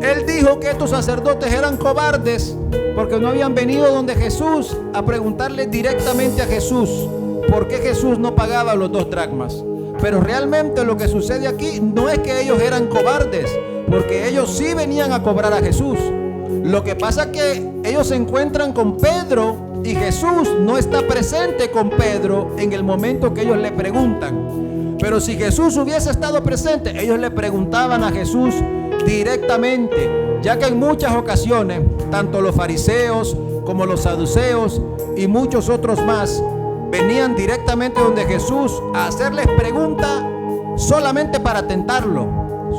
Él dijo que estos sacerdotes eran cobardes porque no habían venido donde Jesús a preguntarle directamente a Jesús por qué Jesús no pagaba los 2 dracmas. Pero realmente lo que sucede aquí no es que ellos eran cobardes, porque ellos sí venían a cobrar a Jesús. Lo que pasa es que ellos se encuentran con Pedro y Jesús no está presente con Pedro en el momento que ellos le preguntan. Pero si Jesús hubiese estado presente, ellos le preguntaban a Jesús directamente, ya que en muchas ocasiones tanto los fariseos como los saduceos y muchos otros más venían directamente donde Jesús a hacerles preguntas solamente para tentarlo,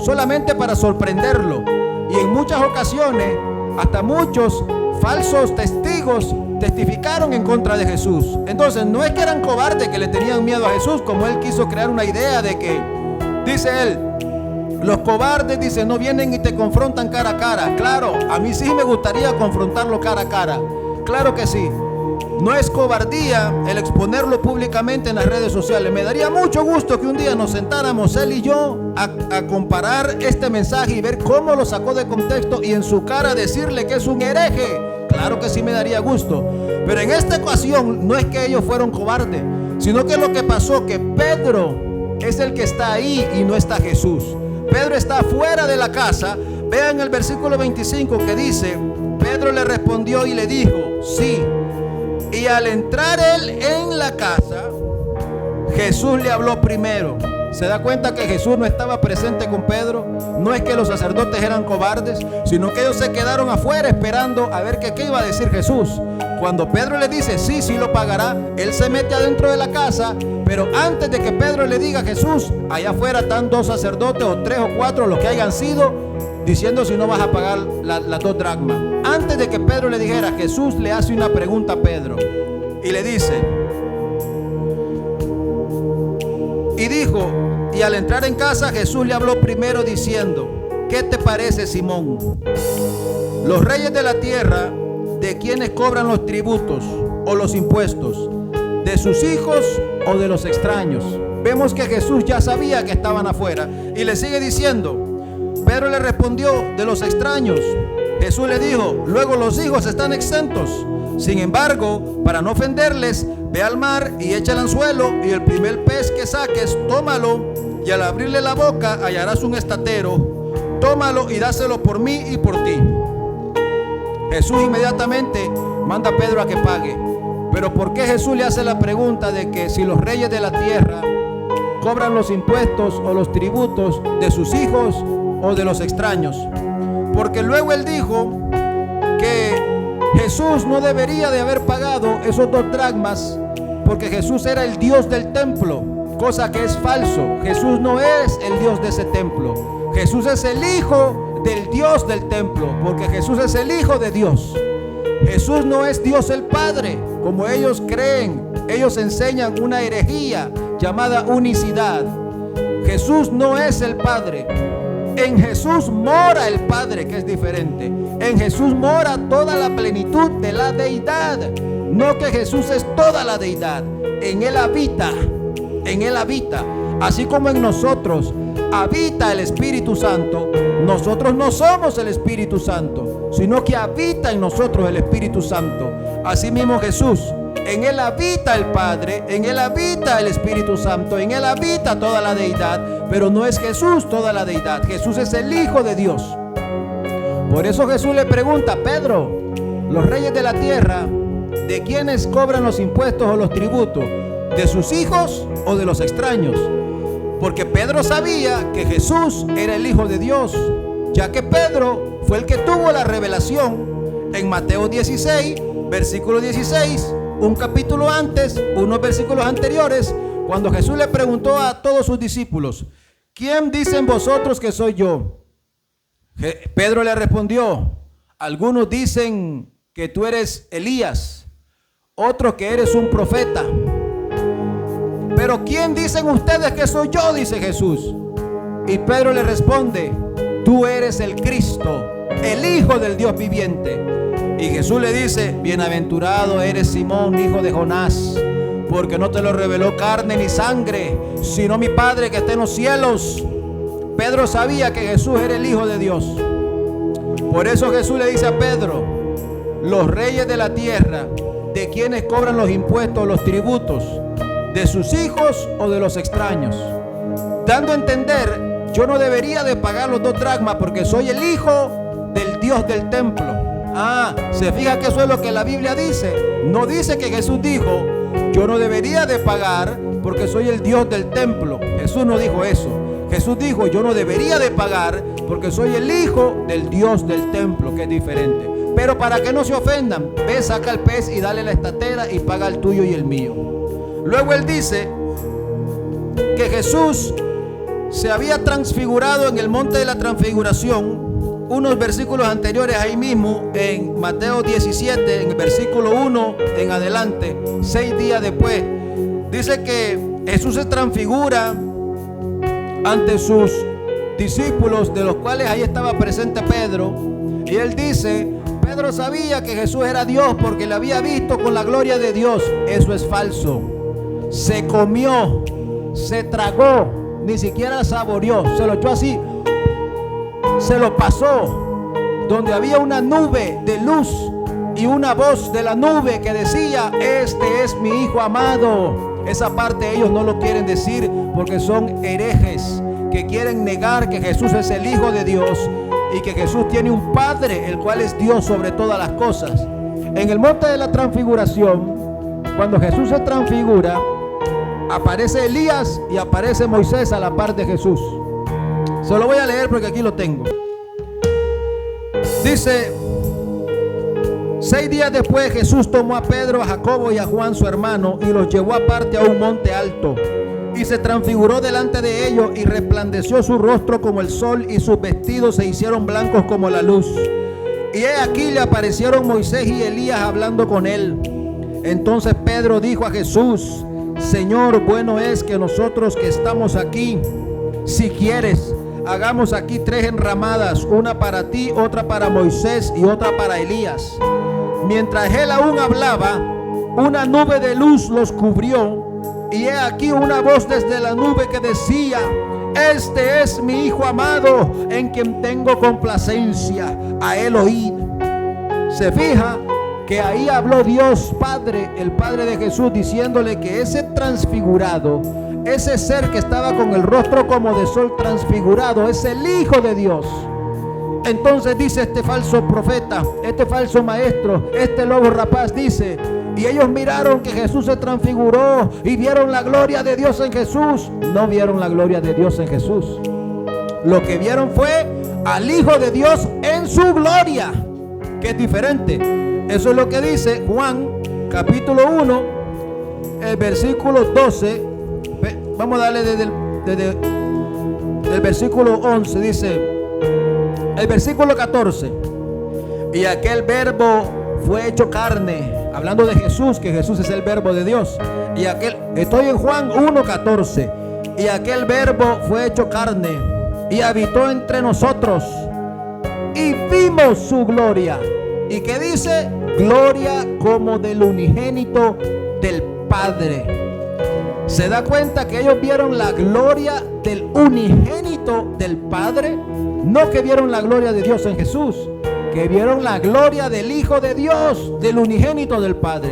solamente para sorprenderlo. Y en muchas ocasiones hasta muchos falsos testigos testificaron en contra de Jesús. Entonces no es que eran cobardes, que le tenían miedo a Jesús, como él quiso crear una idea de que, dice él, los cobardes, dice, no vienen y te confrontan cara a cara. Claro, a mí sí me gustaría confrontarlo cara a cara, claro que sí. No es cobardía el exponerlo públicamente en las redes sociales. Me daría mucho gusto que un día nos sentáramos él y yo a comparar este mensaje y ver cómo lo sacó de contexto y en su cara decirle que es un hereje. Claro que sí me daría gusto. Pero en esta ocasión no es que ellos fueron cobardes, sino que lo que pasó, que Pedro es el que está ahí y no está Jesús. Pedro está fuera de la casa. Vean el versículo 25 que dice: Pedro le respondió y le dijo: sí. Y al entrar él en la casa, Jesús le habló primero. ¿Se da cuenta que Jesús no estaba presente con Pedro? No es que los sacerdotes eran cobardes, sino que ellos se quedaron afuera esperando a ver qué iba a decir Jesús. Cuando Pedro le dice sí, sí lo pagará, él se mete adentro de la casa. Pero antes de que Pedro le diga a Jesús, allá afuera están 2 sacerdotes o 3 o 4, los que hayan sido, diciendo si no vas a pagar las 2 dracmas. Antes de que Pedro le dijera, Jesús le hace una pregunta a Pedro y le dice, y dijo, y al entrar en casa Jesús le habló primero diciendo: ¿qué te parece, Simón? Los reyes de la tierra, ¿de quienes cobran los tributos o los impuestos? ¿De sus hijos o de los extraños? Vemos que Jesús ya sabía que estaban afuera y le sigue diciendo. Pedro le respondió: de los extraños. Jesús le dijo: luego los hijos están exentos. Sin embargo, para no ofenderles, ve al mar y echa el anzuelo, y el primer pez que saques, tómalo, y al abrirle la boca hallarás un estatero. Tómalo y dáselo por mí y por ti. Jesús inmediatamente manda a Pedro a que pague. Pero ¿por qué Jesús le hace la pregunta de que si los reyes de la tierra cobran los impuestos o los tributos de sus hijos o de los extraños? Porque luego él dijo que Jesús no debería de haber pagado esos 2 dracmas porque Jesús era el Dios del templo, cosa que es falso. Jesús no es el Dios de ese templo. Jesús es el Hijo del Dios del templo, porque Jesús es el Hijo de Dios. Jesús no es Dios el Padre, como ellos creen. Ellos enseñan una herejía llamada unicidad. Jesús no es el Padre. En Jesús mora el Padre, que es diferente. En Jesús mora toda la plenitud de la deidad. No que Jesús es toda la deidad. En Él habita. En Él habita. Así como en nosotros habita el Espíritu Santo, nosotros no somos el Espíritu Santo, sino que habita en nosotros el Espíritu Santo. Así mismo Jesús, en Él habita el Padre, en Él habita el Espíritu Santo, en Él habita toda la deidad, pero no es Jesús toda la deidad. Jesús es el Hijo de Dios. Por eso Jesús le pregunta: Pedro, los reyes de la tierra, ¿de quiénes cobran los impuestos o los tributos? ¿De sus hijos o de los extraños? Porque Pedro sabía que Jesús era el Hijo de Dios, ya que Pedro fue el que tuvo la revelación en Mateo 16, versículo 16, un capítulo antes, unos versículos anteriores, cuando Jesús le preguntó a todos sus discípulos: ¿quién dicen vosotros que soy yo? Pedro le respondió: algunos dicen que tú eres Elías, otros que eres un profeta. Pero ¿quién dicen ustedes que soy yo?, dice Jesús. Y Pedro le responde: tú eres el Cristo, el Hijo del Dios viviente. Y Jesús le dice: bienaventurado eres Simón, hijo de Jonás, porque no te lo reveló carne ni sangre, sino mi Padre que está en los cielos. Pedro sabía que Jesús era el Hijo de Dios. Por eso Jesús le dice a Pedro: los reyes de la tierra, ¿de quiénes cobran los impuestos o los tributos? ¿De sus hijos o de los extraños? Dando a entender: yo no debería de pagar los 2 dracmas porque soy el hijo del Dios del templo. ¿Se fija que eso es lo que la Biblia dice? No dice que Jesús dijo: yo no debería de pagar porque soy el Dios del templo. Jesús no dijo eso. Jesús dijo: yo no debería de pagar porque soy el hijo del Dios del templo, que es diferente. Pero para que no se ofendan, ve, saca el pez y dale la estatera y paga el tuyo y el mío. Luego él dice que Jesús se había transfigurado en el monte de la transfiguración. Unos versículos anteriores ahí mismo, en Mateo 17, en el versículo 1 en adelante, 6 días después, dice que Jesús se transfigura ante sus discípulos, de los cuales ahí estaba presente Pedro. Y él dice: Pedro sabía que Jesús era Dios porque le había visto con la gloria de Dios. Eso es falso. Se comió, se tragó, ni siquiera saboreó, se lo echó así, se lo pasó, donde había una nube de luz y una voz de la nube que decía: este es mi Hijo amado. Esa parte ellos no lo quieren decir porque son herejes que quieren negar que Jesús es el Hijo de Dios y que Jesús tiene un Padre, el cual es Dios sobre todas las cosas. En el monte de la transfiguración, cuando Jesús se transfigura, aparece Elías y aparece Moisés a la par de Jesús. Se lo voy a leer porque aquí lo tengo. Dice: 6 días después Jesús tomó a Pedro, a Jacobo y a Juan su hermano y los llevó aparte a un monte alto y se transfiguró delante de ellos y resplandeció su rostro como el sol y sus vestidos se hicieron blancos como la luz. Y he aquí le aparecieron Moisés y Elías hablando con él. Entonces Pedro dijo a Jesús: Señor, bueno es que nosotros que estamos aquí, si quieres, hagamos aquí 3 enramadas, una para ti, otra para Moisés y otra para Elías. Mientras él aún hablaba, una nube de luz los cubrió, y he aquí una voz desde la nube que decía: este es mi Hijo amado, en quien tengo complacencia, a él oíd. Se fija que ahí habló Dios Padre, el Padre de Jesús, diciéndole que ese transfigurado, ese ser que estaba con el rostro como de sol transfigurado, es el Hijo de Dios. Entonces dice este falso profeta, este falso maestro, este lobo rapaz, dice: y ellos miraron que Jesús se transfiguró y vieron la gloria de Dios en Jesús. No vieron la gloria de Dios en Jesús. Lo que vieron fue al Hijo de Dios en su gloria, que es diferente. Eso es lo que dice Juan capítulo 1, el versículo 12. Vamos a darle desde el versículo 11. Dice el versículo 14: y aquel verbo fue hecho carne, hablando de Jesús, que Jesús es el verbo de Dios. Y estoy en Juan 1:14. Y aquel verbo fue hecho carne y habitó entre nosotros y vimos su gloria. ¿Y qué dice? Gloria como del unigénito del Padre. ¿Se da cuenta que ellos vieron la gloria del unigénito del Padre? No que vieron la gloria de Dios en Jesús, que vieron la gloria del Hijo de Dios, del unigénito del Padre.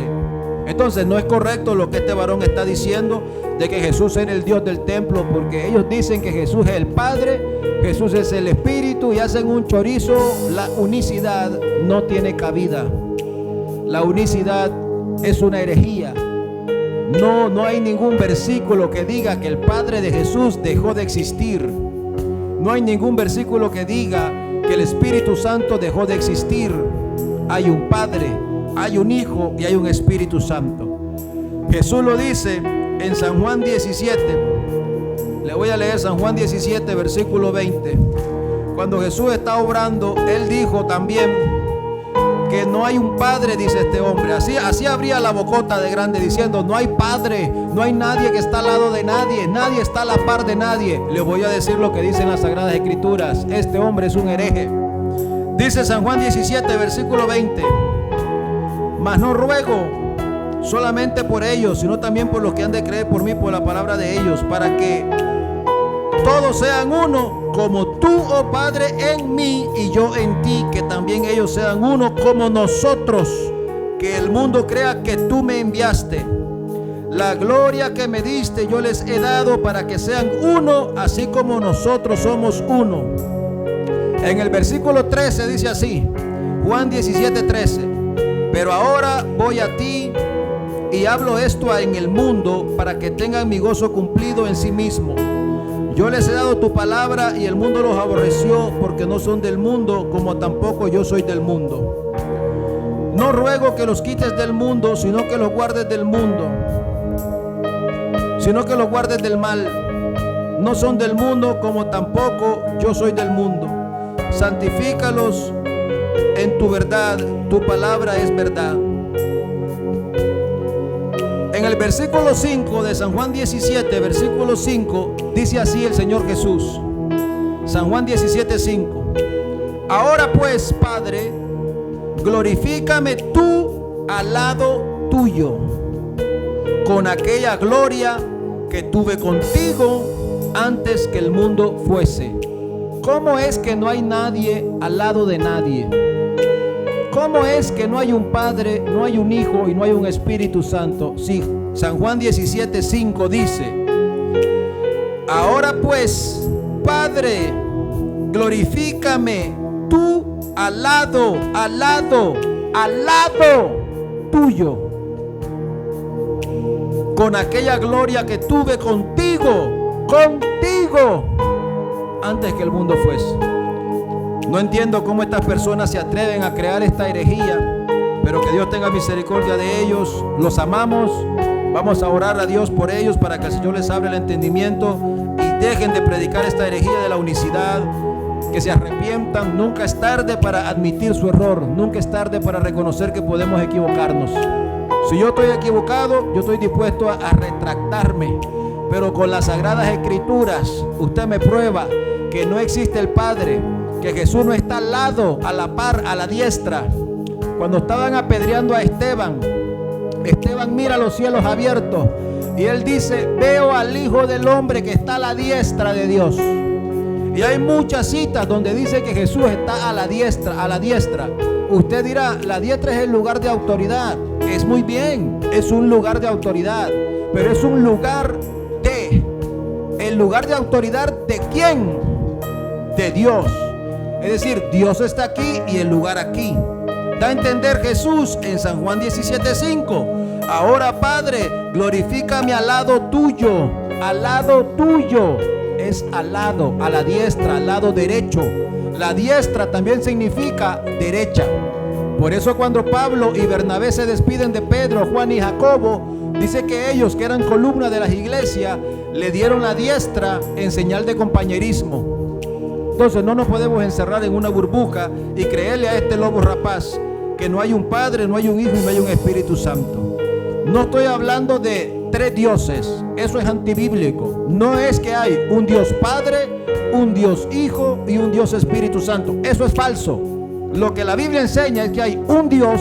Entonces no es correcto lo que este varón está diciendo de que Jesús era el Dios del templo, porque ellos dicen que Jesús es el Padre, Jesús es el Espíritu y hacen un chorizo. La unicidad no tiene cabida. La unicidad es una herejía. No hay ningún versículo que diga que el Padre de Jesús dejó de existir. No hay ningún versículo que diga que el Espíritu Santo dejó de existir. Hay un Padre, hay un Hijo y hay un Espíritu Santo. Jesús lo dice en San Juan 17. Le voy a leer San Juan 17, versículo 20. Cuando Jesús está obrando, Él dijo también que no hay un Padre, dice este hombre. Así abría la bocota de grande diciendo: no hay Padre, no hay nadie que está al lado de nadie, nadie está a la par de nadie. Le voy a decir lo que dicen las Sagradas Escrituras. Este hombre es un hereje. Dice San Juan 17, versículo 20: mas no ruego solamente por ellos, sino también por los que han de creer por mí, por la palabra de ellos, para que todos sean uno, como tú, oh Padre, en mí y yo en ti, que también ellos sean uno como nosotros, que el mundo crea que tú me enviaste. La gloria que me diste yo les he dado, para que sean uno, así como nosotros somos uno. En el versículo 13 dice así, Juan 17, 13: pero ahora voy a ti y hablo esto en el mundo, para que tengan mi gozo cumplido en sí mismo. Yo les he dado tu palabra y el mundo los aborreció, porque no son del mundo, como tampoco yo soy del mundo. No ruego que los quites del mundo, sino que los guardes del mundo, sino que los guardes del mal. No son del mundo, como tampoco yo soy del mundo. Santifícalos en tu verdad, tu palabra es verdad. En el versículo 5 de San Juan 17, versículo 5, dice así el Señor Jesús. San Juan 17, 5: ahora pues, Padre, glorifícame tú al lado tuyo, con aquella gloria que tuve contigo antes que el mundo fuese. ¿Cómo es que no hay nadie al lado de nadie? ¿Cómo es que no hay un Padre, no hay un Hijo y no hay un Espíritu Santo? Sí, San Juan 17, 5 dice: ahora pues, Padre, glorifícame tú al lado tuyo, con aquella gloria que tuve contigo, antes que el mundo fuese. No entiendo cómo estas personas se atreven a crear esta herejía, pero que Dios tenga misericordia de ellos. Los amamos. Vamos a orar a Dios por ellos, para que el Señor les abra el entendimiento y dejen de predicar esta herejía de la unicidad. Que se arrepientan. Nunca es tarde para admitir su error. Nunca es tarde para reconocer que podemos equivocarnos. Si yo estoy equivocado, yo estoy dispuesto a retractarme. Pero con las Sagradas Escrituras, usted me prueba que no existe el Padre, que Jesús no está al lado, a la par, a la diestra. Cuando estaban apedreando a Esteban, Esteban mira los cielos abiertos y él dice: veo al Hijo del Hombre que está a la diestra de Dios. Y hay muchas citas donde dice que Jesús está a la diestra. Usted dirá: la diestra es el lugar de autoridad. Es muy bien, es un lugar de autoridad, pero es un lugar ¿el lugar de autoridad de quién? De Dios. Es decir, Dios está aquí y el lugar aquí. Da a entender Jesús en San Juan 17, 5: ahora, Padre, glorifícame al lado tuyo. Al lado tuyo es al lado, a la diestra, al lado derecho. La diestra también significa derecha. Por eso cuando Pablo y Bernabé se despiden de Pedro, Juan y Jacobo, dice que ellos, que eran columna de las iglesias, le dieron la diestra en señal de compañerismo. Entonces no nos podemos encerrar en una burbuja y creerle a este lobo rapaz que no hay un Padre, no hay un Hijo y no hay un Espíritu Santo. No estoy hablando de tres dioses, eso es antibíblico. No es que hay un Dios Padre, un Dios Hijo y un Dios Espíritu Santo. Eso es falso. Lo que la Biblia enseña es que hay un Dios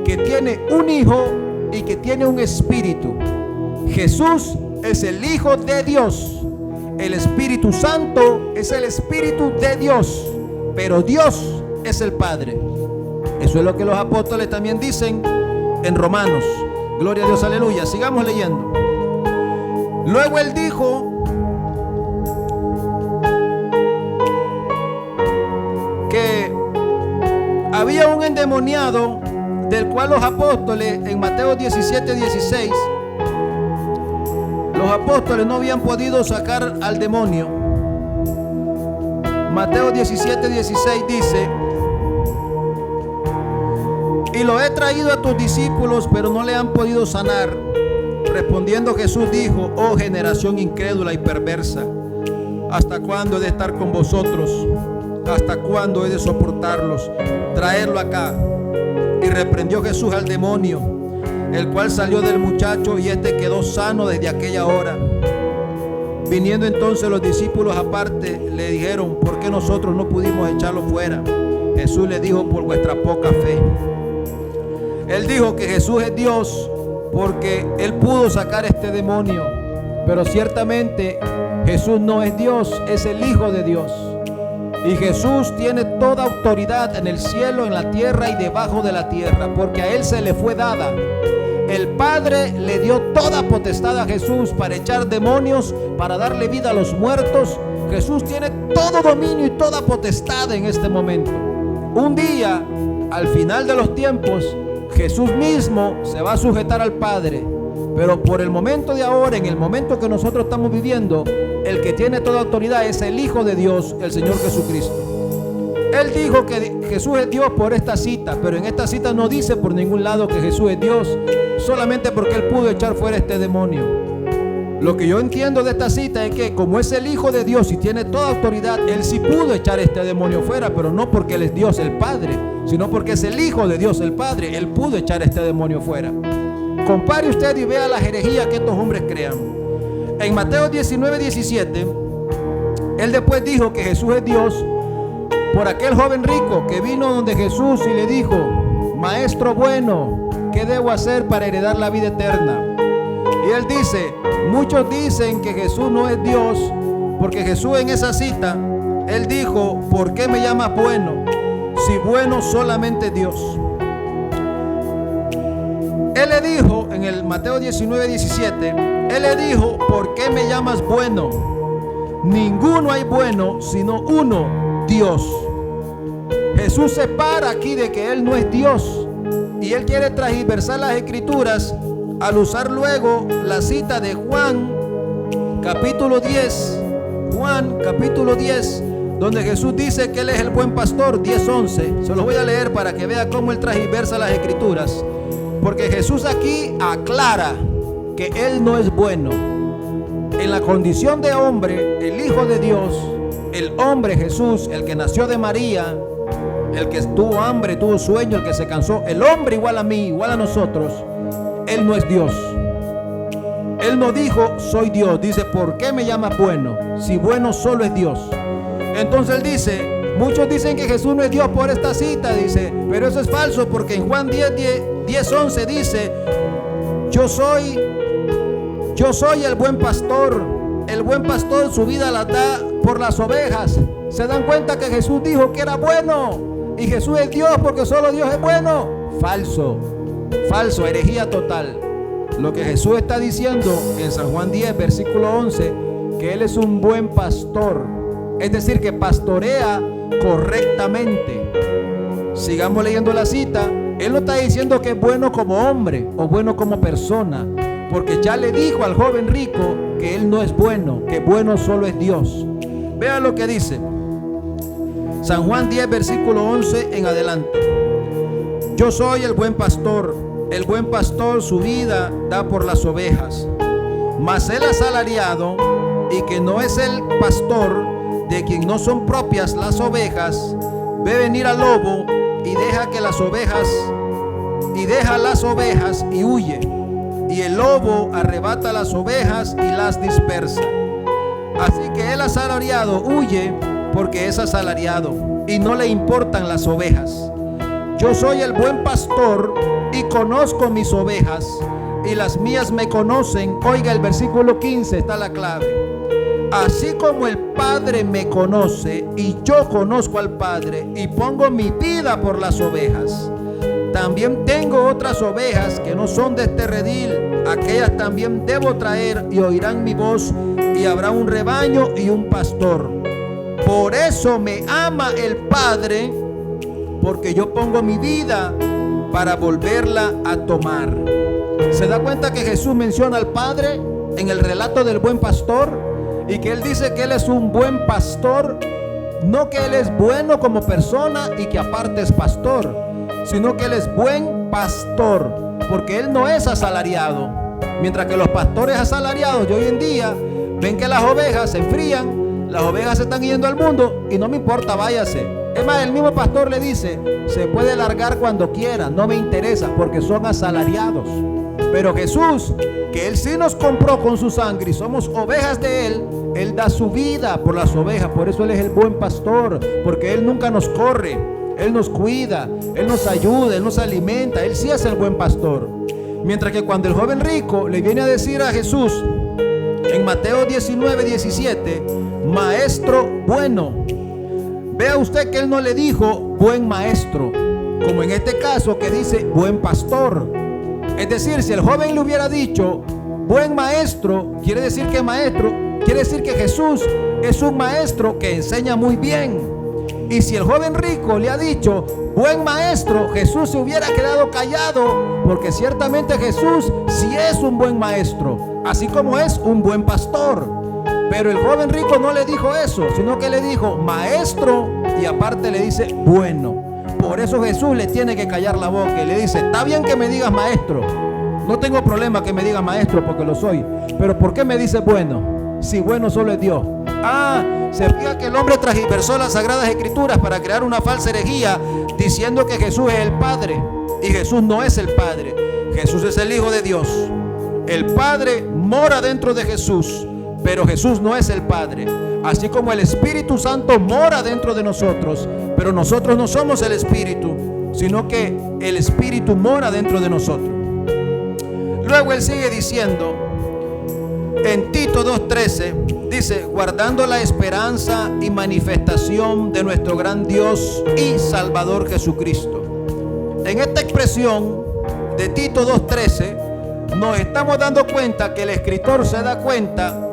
que tiene un Hijo y que tiene un Espíritu. Jesús es el Hijo de Dios. El Espíritu Santo es el Espíritu de Dios. Pero Dios es el Padre. Eso es lo que los apóstoles también dicen en Romanos. Gloria a Dios, aleluya. Sigamos leyendo. Luego él dijo: que había un endemoniado, del cual los apóstoles en Mateo 17:16, los apóstoles no habían podido sacar al demonio. Mateo 17:16 dice: y lo he traído a tus discípulos, pero no le han podido sanar. Respondiendo Jesús dijo: oh generación incrédula y perversa, ¿hasta cuándo he de estar con vosotros? ¿Hasta cuándo he de soportarlos? Traerlo acá. Y reprendió Jesús al demonio, el cual salió del muchacho, y éste quedó sano desde aquella hora. Viniendo entonces los discípulos aparte, le dijeron: ¿por qué nosotros no pudimos echarlo fuera? Jesús le dijo: por vuestra poca fe. Él dijo que Jesús es Dios porque él pudo sacar este demonio, pero ciertamente Jesús no es Dios, es el Hijo de Dios. Y Jesús tiene toda autoridad en el cielo, en la tierra y debajo de la tierra, porque a él se le fue dada. El Padre le dio toda potestad a Jesús para echar demonios, para darle vida a los muertos. Jesús tiene todo dominio y toda potestad en este momento. Un día, al final de los tiempos, Jesús mismo se va a sujetar al Padre. Pero por el momento de ahora, en el momento que nosotros estamos viviendo, el que tiene toda autoridad es el Hijo de Dios, el Señor Jesucristo. Él dijo que Jesús es Dios por esta cita, pero en esta cita no dice por ningún lado que Jesús es Dios, solamente porque él pudo echar fuera este demonio. Lo que yo entiendo de esta cita es que como es el Hijo de Dios y tiene toda autoridad, él sí pudo echar este demonio fuera, pero no porque él es Dios el Padre, sino porque es el Hijo de Dios el Padre. Él pudo echar este demonio fuera. Compare usted y vea la herejía que estos hombres crean. En Mateo 19:17, él después dijo que Jesús es Dios por aquel joven rico que vino donde Jesús y le dijo: maestro bueno, ¿qué debo hacer para heredar la vida eterna? Y él dice: muchos dicen que Jesús no es Dios, porque Jesús en esa cita, él dijo: ¿por qué me llamas bueno? Si bueno solamente Dios. Él le dijo en el Mateo 19:17, él le dijo: ¿por qué me llamas bueno? Ninguno hay bueno sino uno, Dios. Jesús se para aquí de que él no es Dios, y él quiere transversar las escrituras al usar luego la cita de Juan capítulo 10. Juan capítulo 10, donde Jesús dice que él es el buen pastor. 10:11. Se los voy a leer para que vea cómo él transversa las escrituras, porque Jesús aquí aclara que él no es bueno. En la condición de hombre, el Hijo de Dios, el hombre Jesús, el que nació de María, el que tuvo hambre, tuvo sueño, el que se cansó, el hombre igual a mí, igual a nosotros, él no es Dios. Él no dijo soy Dios. Dice: ¿por qué me llamas bueno? Si bueno solo es Dios. Entonces él dice: muchos dicen que Jesús no es Dios por esta cita. Dice: pero eso es falso, porque en Juan 10:11 dice: yo soy el buen pastor. El buen pastor su vida la da por las ovejas. ¿Se dan cuenta que Jesús dijo que era bueno? Y Jesús es Dios porque solo Dios es bueno. Falso, falso, herejía total. Lo que Jesús está diciendo en San Juan 10, versículo 11, que Él es un buen pastor. Es decir, que pastorea correctamente. Sigamos leyendo la cita. Él no está diciendo que es bueno como hombre o bueno como persona, porque ya le dijo al joven rico que él no es bueno, que bueno solo es Dios. Vean lo que dice San Juan 10, versículo 11 en adelante. Yo soy el buen pastor su vida da por las ovejas. Mas el asalariado, y que no es el pastor, de quien no son propias las ovejas, ve venir al lobo y deja las ovejas y huye. Y el lobo arrebata las ovejas y las dispersa. Así que el asalariado huye porque es asalariado y no le importan las ovejas. Yo soy el buen pastor y conozco mis ovejas y las mías me conocen. Oiga, el versículo 15 está la clave. Así como el Padre me conoce y yo conozco al Padre y pongo mi vida por las ovejas, también tengo otras ovejas que no son de este redil. Aquellas también debo traer y oirán mi voz, y habrá un rebaño y un pastor. Por eso me ama el Padre, porque yo pongo mi vida para volverla a tomar. ¿Se da cuenta que Jesús menciona al Padre en el relato del buen pastor? Y que Él dice que Él es un buen pastor, no que Él es bueno como persona y que aparte es pastor, sino que Él es buen pastor, porque Él no es asalariado. Mientras que los pastores asalariados de hoy en día ven que las ovejas se enfrían, las ovejas se están yendo al mundo y no me importa, váyase. Es más, el mismo pastor le dice, se puede largar cuando quiera, no me interesa, porque son asalariados. Pero Jesús, que Él sí nos compró con su sangre y somos ovejas de Él, Él da su vida por las ovejas. Por eso Él es el buen pastor, porque Él nunca nos corre, Él nos cuida, Él nos ayuda, Él nos alimenta. Él sí es el buen pastor. Mientras que cuando el joven rico le viene a decir a Jesús en Mateo 19:17, maestro bueno, vea usted que Él no le dijo buen maestro, como en este caso que dice buen pastor. Es decir, si el joven le hubiera dicho buen maestro, quiere decir que Jesús es un maestro que enseña muy bien. Y si el joven rico le ha dicho buen maestro, Jesús se hubiera quedado callado, porque ciertamente Jesús sí es un buen maestro, así como es un buen pastor. Pero el joven rico no le dijo eso, sino que le dijo maestro y aparte le dice bueno. Por eso Jesús le tiene que callar la boca y le dice, está bien que me digas maestro, no tengo problema que me digas maestro porque lo soy, pero ¿por qué me dices bueno? Si bueno solo es Dios. Se fija que el hombre transversó las Sagradas Escrituras para crear una falsa herejía diciendo que Jesús es el Padre, y Jesús no es el Padre. Jesús es el Hijo de Dios. El Padre mora dentro de Jesús, pero Jesús no es el Padre. Así como el Espíritu Santo mora dentro de nosotros, pero nosotros no somos el Espíritu, sino que el Espíritu mora dentro de nosotros. Luego Él sigue diciendo en Tito 2:13, dice, guardando la esperanza y manifestación de nuestro gran Dios y Salvador Jesucristo. En esta expresión de Tito 2:13 nos estamos dando cuenta que el escritor se da cuenta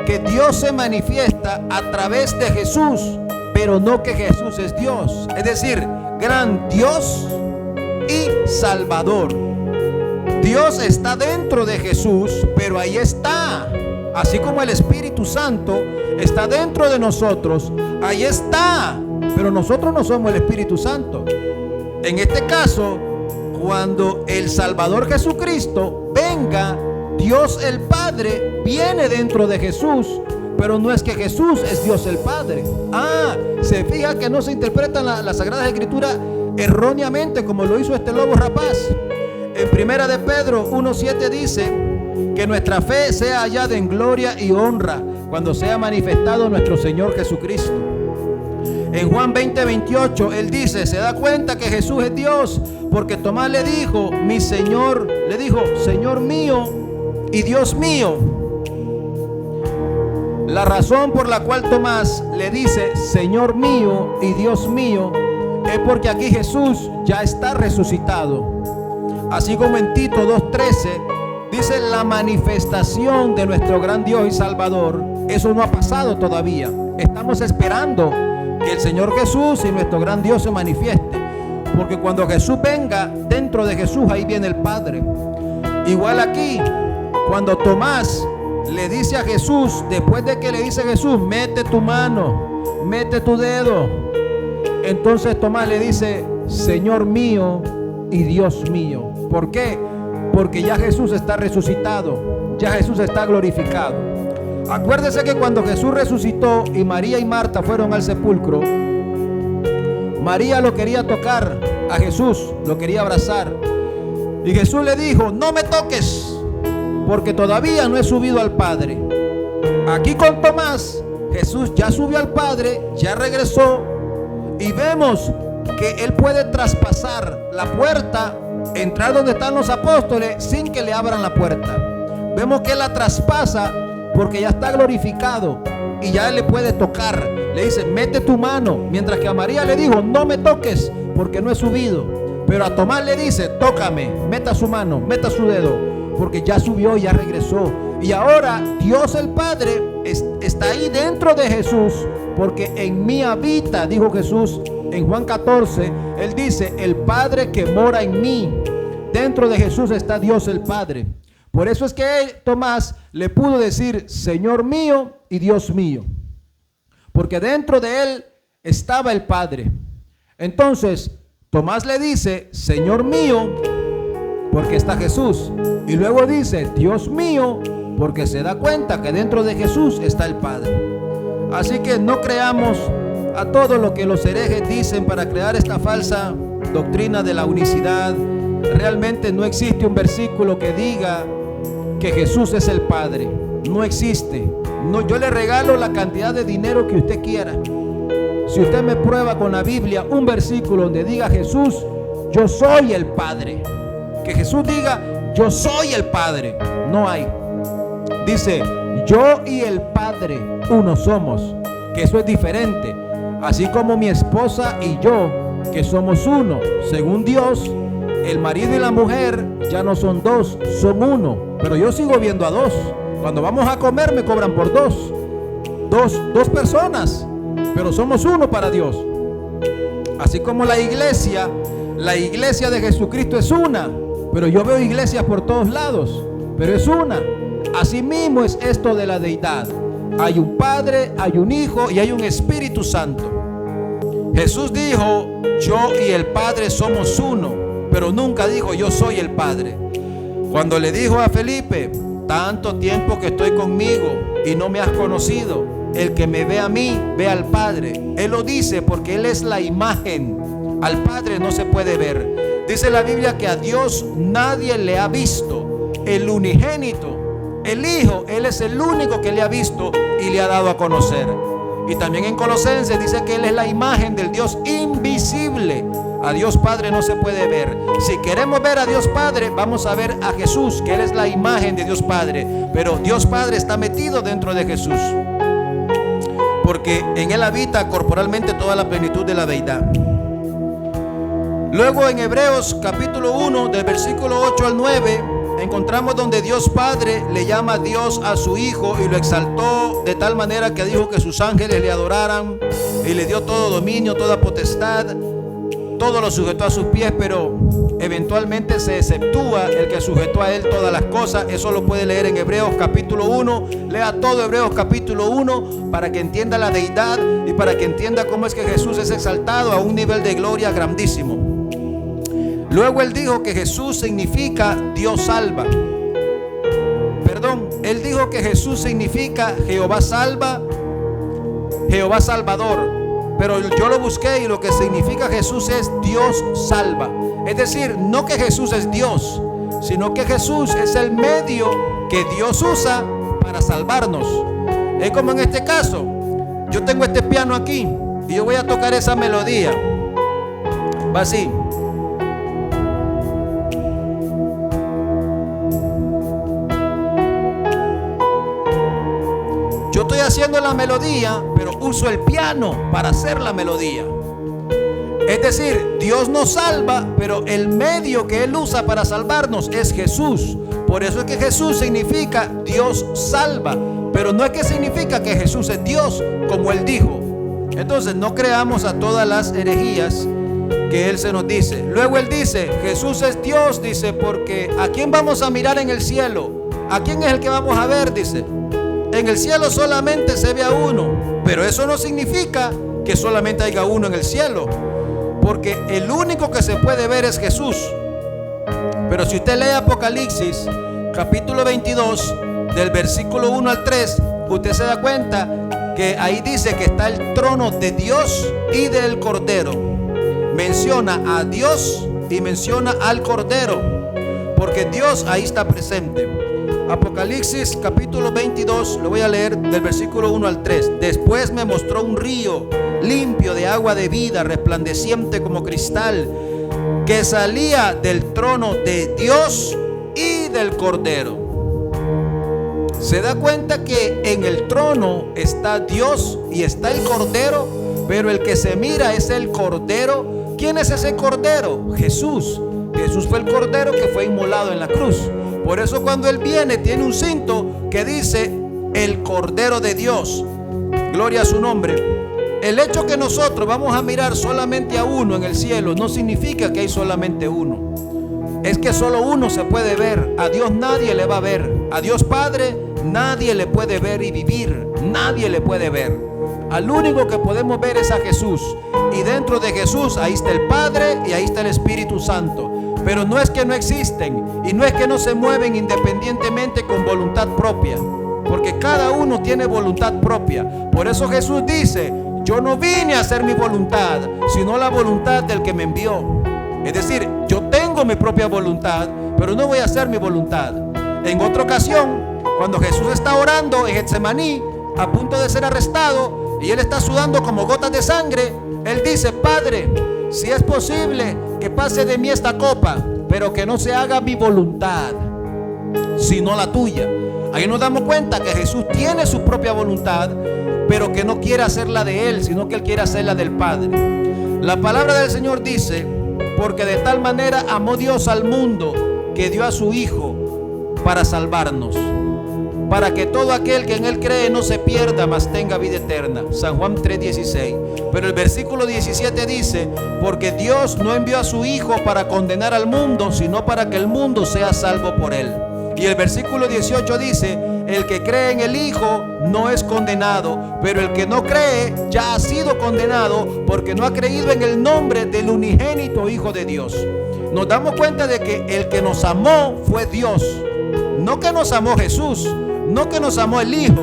que Dios se manifiesta a través de Jesús, pero no que Jesús es Dios. Es decir, gran Dios y Salvador. Dios está dentro de Jesús, pero ahí está. Así como el Espíritu Santo está dentro de nosotros, ahí está. Pero nosotros no somos el Espíritu Santo. En este caso, cuando el Salvador Jesucristo venga, Dios el Padre viene dentro de Jesús, pero no es que Jesús es Dios el Padre. Se fija que no se interpretan las Sagradas Escrituras erróneamente como lo hizo este lobo rapaz. En Primera de Pedro 1:7 dice que nuestra fe sea hallada en gloria y honra cuando sea manifestado nuestro Señor Jesucristo. En Juan 20:28 Él dice, se da cuenta que Jesús es Dios, porque Tomás le dijo, mi Señor, le dijo, Señor mío y Dios mío. La razón por la cual Tomás le dice Señor mío y Dios mío es porque aquí Jesús ya está resucitado. Así como en Tito 2:13 dice la manifestación de nuestro gran Dios y Salvador. Eso no ha pasado todavía. Estamos esperando que el Señor Jesús y nuestro gran Dios se manifieste, porque cuando Jesús venga, dentro de Jesús ahí viene el Padre. Igual aquí, cuando Tomás le dice a Jesús, después de que le dice a Jesús, mete tu mano, mete tu dedo, entonces Tomás le dice, Señor mío y Dios mío. ¿Por qué? Porque ya Jesús está resucitado, ya Jesús está glorificado. Acuérdese que cuando Jesús resucitó y María y Marta fueron al sepulcro, María lo quería tocar a Jesús, lo quería abrazar, y Jesús le dijo, no me toques, porque todavía no he subido al Padre. Aquí con Tomás, Jesús ya subió al Padre, ya regresó, y vemos que Él puede traspasar la puerta, entrar donde están los apóstoles sin que le abran la puerta. Vemos que Él la traspasa porque ya está glorificado y ya Él le puede tocar. Le dice, mete tu mano, mientras que a María le dijo, no me toques porque no he subido. Pero a Tomás le dice, tócame, meta su mano, meta su dedo, porque ya subió y ya regresó. Y ahora Dios el Padre está ahí dentro de Jesús, porque en mí habita, dijo Jesús en Juan 14. Él dice, el Padre que mora en mí. Dentro de Jesús está Dios el Padre. Por eso es que Tomás le pudo decir, Señor mío y Dios mío, porque dentro de él estaba el Padre. Entonces Tomás le dice, Señor mío, porque está Jesús. Y luego dice, Dios mío, porque se da cuenta que dentro de Jesús está el Padre. Así que no creamos a todo lo que los herejes dicen para crear esta falsa doctrina de la unicidad. Realmente no existe un versículo que diga que Jesús es el Padre. No existe. No, yo le regalo la cantidad de dinero que usted quiera. Si usted me prueba con la Biblia un versículo donde diga Jesús, yo soy el Padre. Que Jesús diga, yo soy el Padre. No hay. Dice, yo y el Padre uno somos. Que eso es diferente. Así como mi esposa y yo, que somos uno. Según Dios, el marido y la mujer ya no son dos, son uno. Pero yo sigo viendo a dos. Cuando vamos a comer me cobran por dos. Dos personas. Pero somos uno para Dios. Así como la iglesia de Jesucristo es una. Pero yo veo iglesias por todos lados. Pero es una. Así mismo es esto de la deidad. Hay un Padre, hay un Hijo y hay un Espíritu Santo. Jesús dijo, yo y el Padre somos uno. Pero nunca dijo, yo soy el Padre. Cuando le dijo a Felipe, tanto tiempo que estoy conmigo y no me has conocido, el que me ve a mí, ve al Padre. Él lo dice porque Él es la imagen. Al Padre no se puede ver. Dice la Biblia que a Dios nadie le ha visto. El unigénito, el Hijo, Él es el único que le ha visto y le ha dado a conocer. Y también en Colosenses dice que Él es la imagen del Dios invisible. A Dios Padre no se puede ver. Si queremos ver a Dios Padre, vamos a ver a Jesús, que Él es la imagen de Dios Padre. Pero Dios Padre está metido dentro de Jesús, porque en Él habita corporalmente toda la plenitud de la deidad. Luego en Hebreos capítulo 1, del versículo 8 al 9, encontramos donde Dios Padre le llama a Dios a su Hijo y lo exaltó de tal manera que dijo que sus ángeles le adoraran y le dio todo dominio, toda potestad, todo lo sujetó a sus pies. Pero eventualmente se exceptúa el que sujetó a Él todas las cosas. Eso lo puede leer en Hebreos capítulo 1. Lea todo Hebreos capítulo 1 para que entienda la deidad y para que entienda cómo es que Jesús es exaltado a un nivel de gloria grandísimo. Luego él dijo que Jesús significa Dios salva. Él dijo que Jesús significa Jehová salva, Jehová salvador. Pero yo lo busqué y lo que significa Jesús es Dios salva. Es decir, no que Jesús es Dios, sino que Jesús es el medio que Dios usa para salvarnos. Es como en este caso, yo tengo este piano aquí y yo voy a tocar esa melodía. Va así. Yo estoy haciendo la melodía, pero uso el piano para hacer la melodía. Es decir, Dios nos salva, pero el medio que Él usa para salvarnos es Jesús. Por eso es que Jesús significa Dios salva, pero no es que significa que Jesús es Dios, como Él dijo. Entonces no creamos a todas las herejías que Él se nos dice. Luego Él dice, Jesús es Dios, dice, porque ¿a quién vamos a mirar en el cielo? ¿A quién es el que vamos a ver? Dice, en el cielo solamente se ve a uno, pero eso no significa que solamente haya uno en el cielo, porque el único que se puede ver es Jesús. Pero si usted lee Apocalipsis capítulo 22 del versículo 1 al 3, usted se da cuenta que ahí dice que está el trono de Dios y del Cordero. Menciona a Dios y menciona al Cordero, porque Dios ahí está presente. Apocalipsis capítulo 22, lo voy a leer del versículo 1 al 3. Después me mostró un río limpio de agua de vida, resplandeciente como cristal, que salía del trono de Dios y del Cordero. Se da cuenta que en el trono está Dios y está el Cordero, pero el que se mira es el Cordero. ¿Quién es ese Cordero? Jesús. Jesús fue el Cordero que fue inmolado en la cruz. Por eso cuando Él viene tiene un cinto que dice el Cordero de Dios. Gloria a su nombre. El hecho que nosotros vamos a mirar solamente a uno en el cielo no significa que hay solamente uno. Es que solo uno se puede ver. A Dios nadie le va a ver. A Dios Padre nadie le puede ver y vivir. Nadie le puede ver. Al único que podemos ver es a Jesús. Y dentro de Jesús ahí está el Padre y ahí está el Espíritu Santo. Pero no es que no existen y no es que no se mueven independientemente con voluntad propia, porque cada uno tiene voluntad propia. Por eso Jesús dice: yo no vine a hacer mi voluntad, sino la voluntad del que me envió. Es decir, yo tengo mi propia voluntad, pero no voy a hacer mi voluntad. En otra ocasión, cuando Jesús está orando en Getsemaní, a punto de ser arrestado, y él está sudando como gotas de sangre, él dice: Padre, si es posible que pase de mí esta copa, pero que no se haga mi voluntad, sino la tuya. Ahí nos damos cuenta que Jesús tiene su propia voluntad, pero que no quiere hacerla de Él, sino que Él quiere hacerla del Padre. La palabra del Señor dice: porque de tal manera amó Dios al mundo, que dio a su Hijo para salvarnos, para que todo aquel que en Él cree no se pierda, mas tenga vida eterna. San Juan 3:16. Pero el versículo 17 dice: porque Dios no envió a su Hijo para condenar al mundo, sino para que el mundo sea salvo por Él. Y el versículo 18 dice: el que cree en el Hijo no es condenado, pero el que no cree ya ha sido condenado, porque no ha creído en el nombre del unigénito Hijo de Dios. Nos damos cuenta de que el que nos amó fue Dios. No que nos amó Jesús, no que nos amó el Hijo,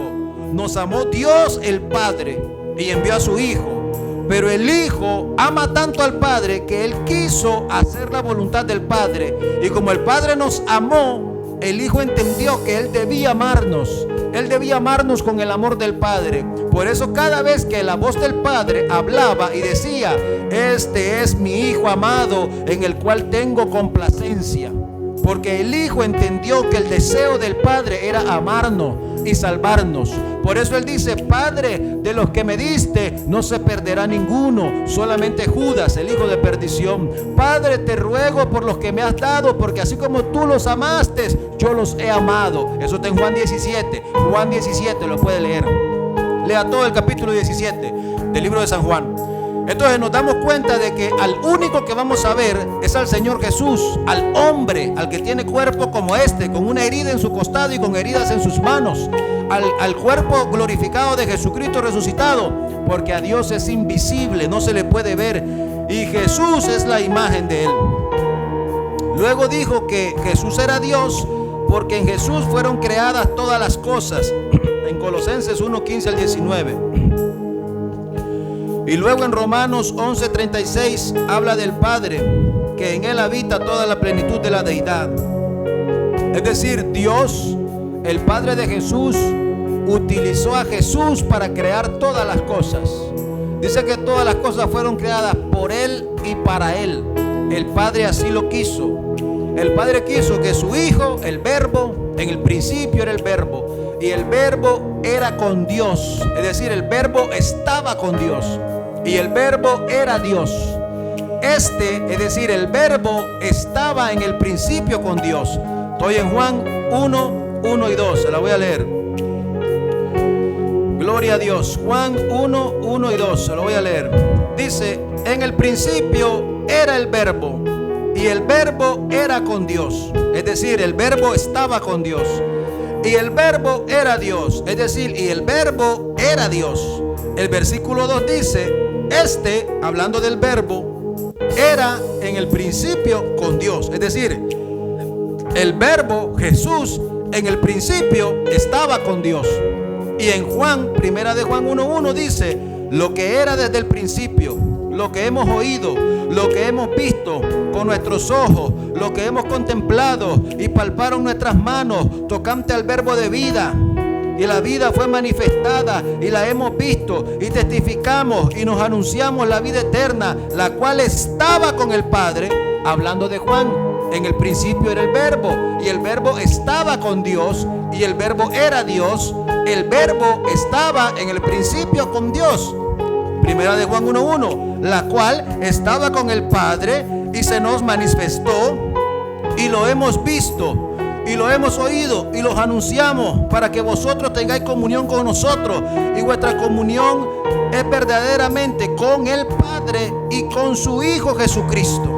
nos amó Dios el Padre y envió a su Hijo. Pero el Hijo ama tanto al Padre que Él quiso hacer la voluntad del Padre. Y como el Padre nos amó, el Hijo entendió que Él debía amarnos. Él debía amarnos con el amor del Padre. Por eso cada vez que la voz del Padre hablaba y decía: este es mi Hijo amado, en el cual tengo complacencia. Porque el Hijo entendió que el deseo del Padre era amarnos y salvarnos. Por eso Él dice: Padre, de los que me diste no se perderá ninguno, solamente Judas, el hijo de perdición. Padre, te ruego por los que me has dado, porque así como tú los amaste, yo los he amado. Eso está en Juan 17. Juan 17 lo puede leer. Lea todo el capítulo 17 del libro de San Juan. Entonces nos damos cuenta de que al único que vamos a ver es al Señor Jesús, al hombre, al que tiene cuerpo como este, con una herida en su costado y con heridas en sus manos, al cuerpo glorificado de Jesucristo resucitado, porque a Dios es invisible, no se le puede ver, y Jesús es la imagen de Él. Luego dijo que Jesús era Dios, porque en Jesús fueron creadas todas las cosas, en Colosenses 1:15 al 19. Y luego en Romanos 11:36 habla del Padre, que en Él habita toda la plenitud de la deidad. Es decir, Dios, el Padre de Jesús, utilizó a Jesús para crear todas las cosas. Dice que todas las cosas fueron creadas por Él y para Él. El Padre así lo quiso. El Padre quiso que su Hijo, el Verbo, en el principio era el Verbo, y el Verbo era con Dios. Es decir, el Verbo estaba con Dios. Y el Verbo era Dios. Es decir, el Verbo estaba en el principio con Dios. Estoy en Juan 1:1 y 2. Se la voy a leer. Gloria a Dios. Juan 1:1 y 2. Se lo voy a leer. Dice: en el principio era el Verbo, y el Verbo era con Dios. Es decir, el Verbo estaba con Dios. Y el Verbo era Dios. Es decir, y el Verbo era Dios. El versículo 2 dice: hablando del Verbo, era en el principio con Dios. Es decir, el Verbo, Jesús, en el principio estaba con Dios. Y en Juan, primera de Juan 1:1 dice: lo que era desde el principio, lo que hemos oído, lo que hemos visto con nuestros ojos, lo que hemos contemplado y palparon nuestras manos tocante al verbo de vida. Y la vida fue manifestada y la hemos visto y testificamos y nos anunciamos la vida eterna, la cual estaba con el Padre. Hablando de Juan, en el principio era el verbo y el verbo estaba con Dios y el verbo era Dios. El verbo estaba en el principio con Dios. Primera de Juan 1:1, la cual estaba con el Padre y se nos manifestó y lo hemos visto y lo hemos oído y los anunciamos para que vosotros tengáis comunión con nosotros, y vuestra comunión es verdaderamente con el Padre y con su Hijo Jesucristo.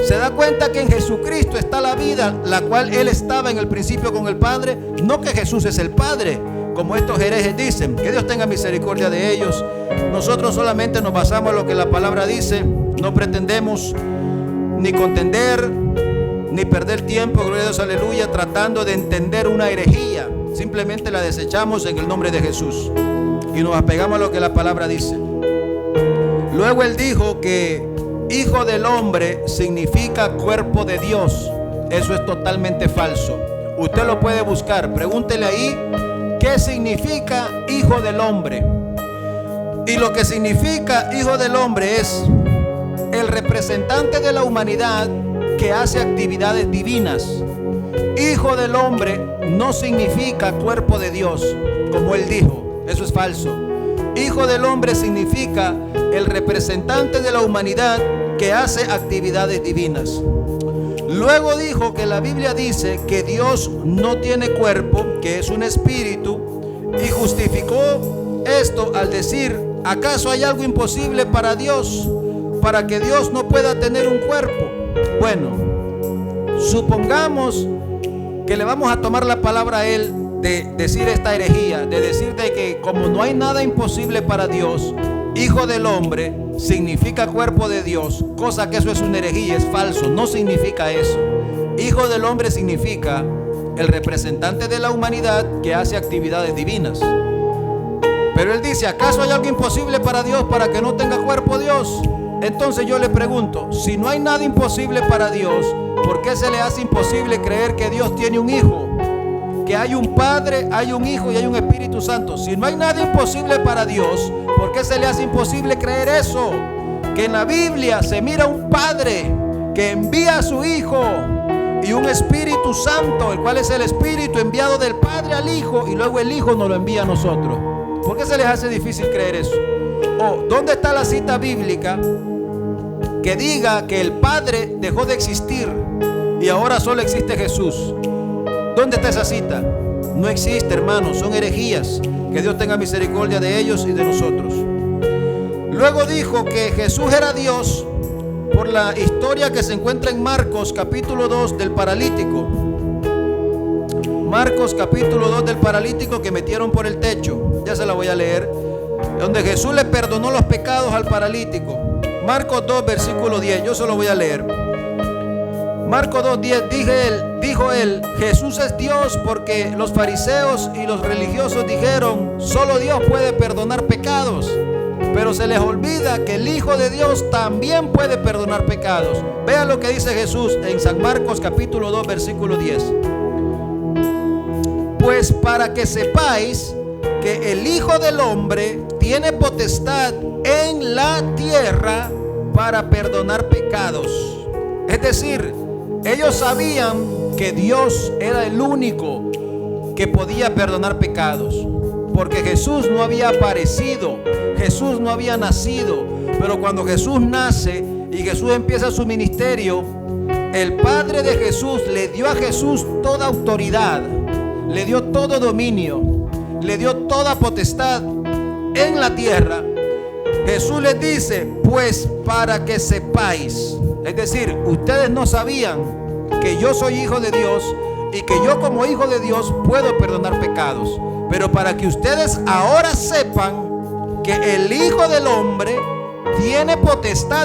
¿Se da cuenta que en Jesucristo está la vida, la cual Él estaba en el principio con el Padre? No que Jesús es el Padre, como estos herejes dicen. Que Dios tenga misericordia de ellos. Nosotros solamente nos basamos en lo que la palabra dice. No pretendemos ni contender ni perder tiempo, gloria a Dios, aleluya, tratando de entender una herejía. Simplemente la desechamos en el nombre de Jesús y nos apegamos a lo que la palabra dice. Luego Él dijo que Hijo del Hombre significa cuerpo de Dios. Eso es totalmente falso. Usted lo puede buscar, pregúntele ahí qué significa Hijo del Hombre. Y lo que significa Hijo del Hombre es el representante de la humanidad que hace actividades divinas. Hijo del Hombre no significa cuerpo de Dios, como Él dijo. Eso es falso. Hijo del Hombre significa el representante de la humanidad que hace actividades divinas. Luego dijo que la Biblia dice que Dios no tiene cuerpo, que es un espíritu, y justificó esto al decir: ¿acaso hay algo imposible para Dios, para que Dios no pueda tener un cuerpo? Bueno, supongamos que le vamos a tomar la palabra a Él de decir esta herejía, de decir de que como no hay nada imposible para Dios, Hijo del Hombre significa cuerpo de Dios, cosa que eso es una herejía, es falso, no significa eso. Hijo del Hombre significa el representante de la humanidad que hace actividades divinas. Pero Él dice: ¿acaso hay algo imposible para Dios para que no tenga cuerpo Dios? Entonces yo le pregunto, si no hay nada imposible para Dios, ¿por qué se le hace imposible creer que Dios tiene un hijo? Que hay un Padre, hay un Hijo y hay un Espíritu Santo. Si no hay nada imposible para Dios, ¿por qué se le hace imposible creer eso? Que en la Biblia se mira un Padre que envía a su Hijo y un Espíritu Santo, el cual es el Espíritu enviado del Padre al Hijo, y luego el Hijo nos lo envía a nosotros. ¿Por qué se les hace difícil creer eso? ¿O dónde está la cita bíblica que diga que el Padre dejó de existir y ahora solo existe Jesús? ¿Dónde está esa cita? No existe, hermanos, son herejías. Que Dios tenga misericordia de ellos y de nosotros. Luego dijo que Jesús era Dios por la historia que se encuentra en Marcos capítulo 2 del paralítico. Marcos capítulo 2 del paralítico que metieron por el techo. Ya se la voy a leer. Donde Jesús le perdonó los pecados al paralítico. Marcos 2 versículo 10. Yo se lo voy a leer. Marcos 2:10, dijo él, Jesús es Dios, porque los fariseos y los religiosos dijeron, solo Dios puede perdonar pecados. Pero se les olvida que el Hijo de Dios también puede perdonar pecados. Vean lo que dice Jesús en San Marcos capítulo 2 versículo 10. Pues para que sepáis que el Hijo del Hombre tiene potestad en la tierra para perdonar pecados. Es decir, ellos sabían que Dios era el único que podía perdonar pecados, porque Jesús no había aparecido, Jesús no había nacido. Pero cuando Jesús nace y Jesús empieza su ministerio, el Padre de Jesús le dio a Jesús toda autoridad, le dio todo dominio, le dio toda potestad en la tierra. Jesús les dice, pues para que sepáis. Es decir, ustedes no sabían que yo soy hijo de Dios y que yo como hijo de Dios puedo perdonar pecados. Pero para que ustedes ahora sepan que el Hijo del Hombre tiene potestad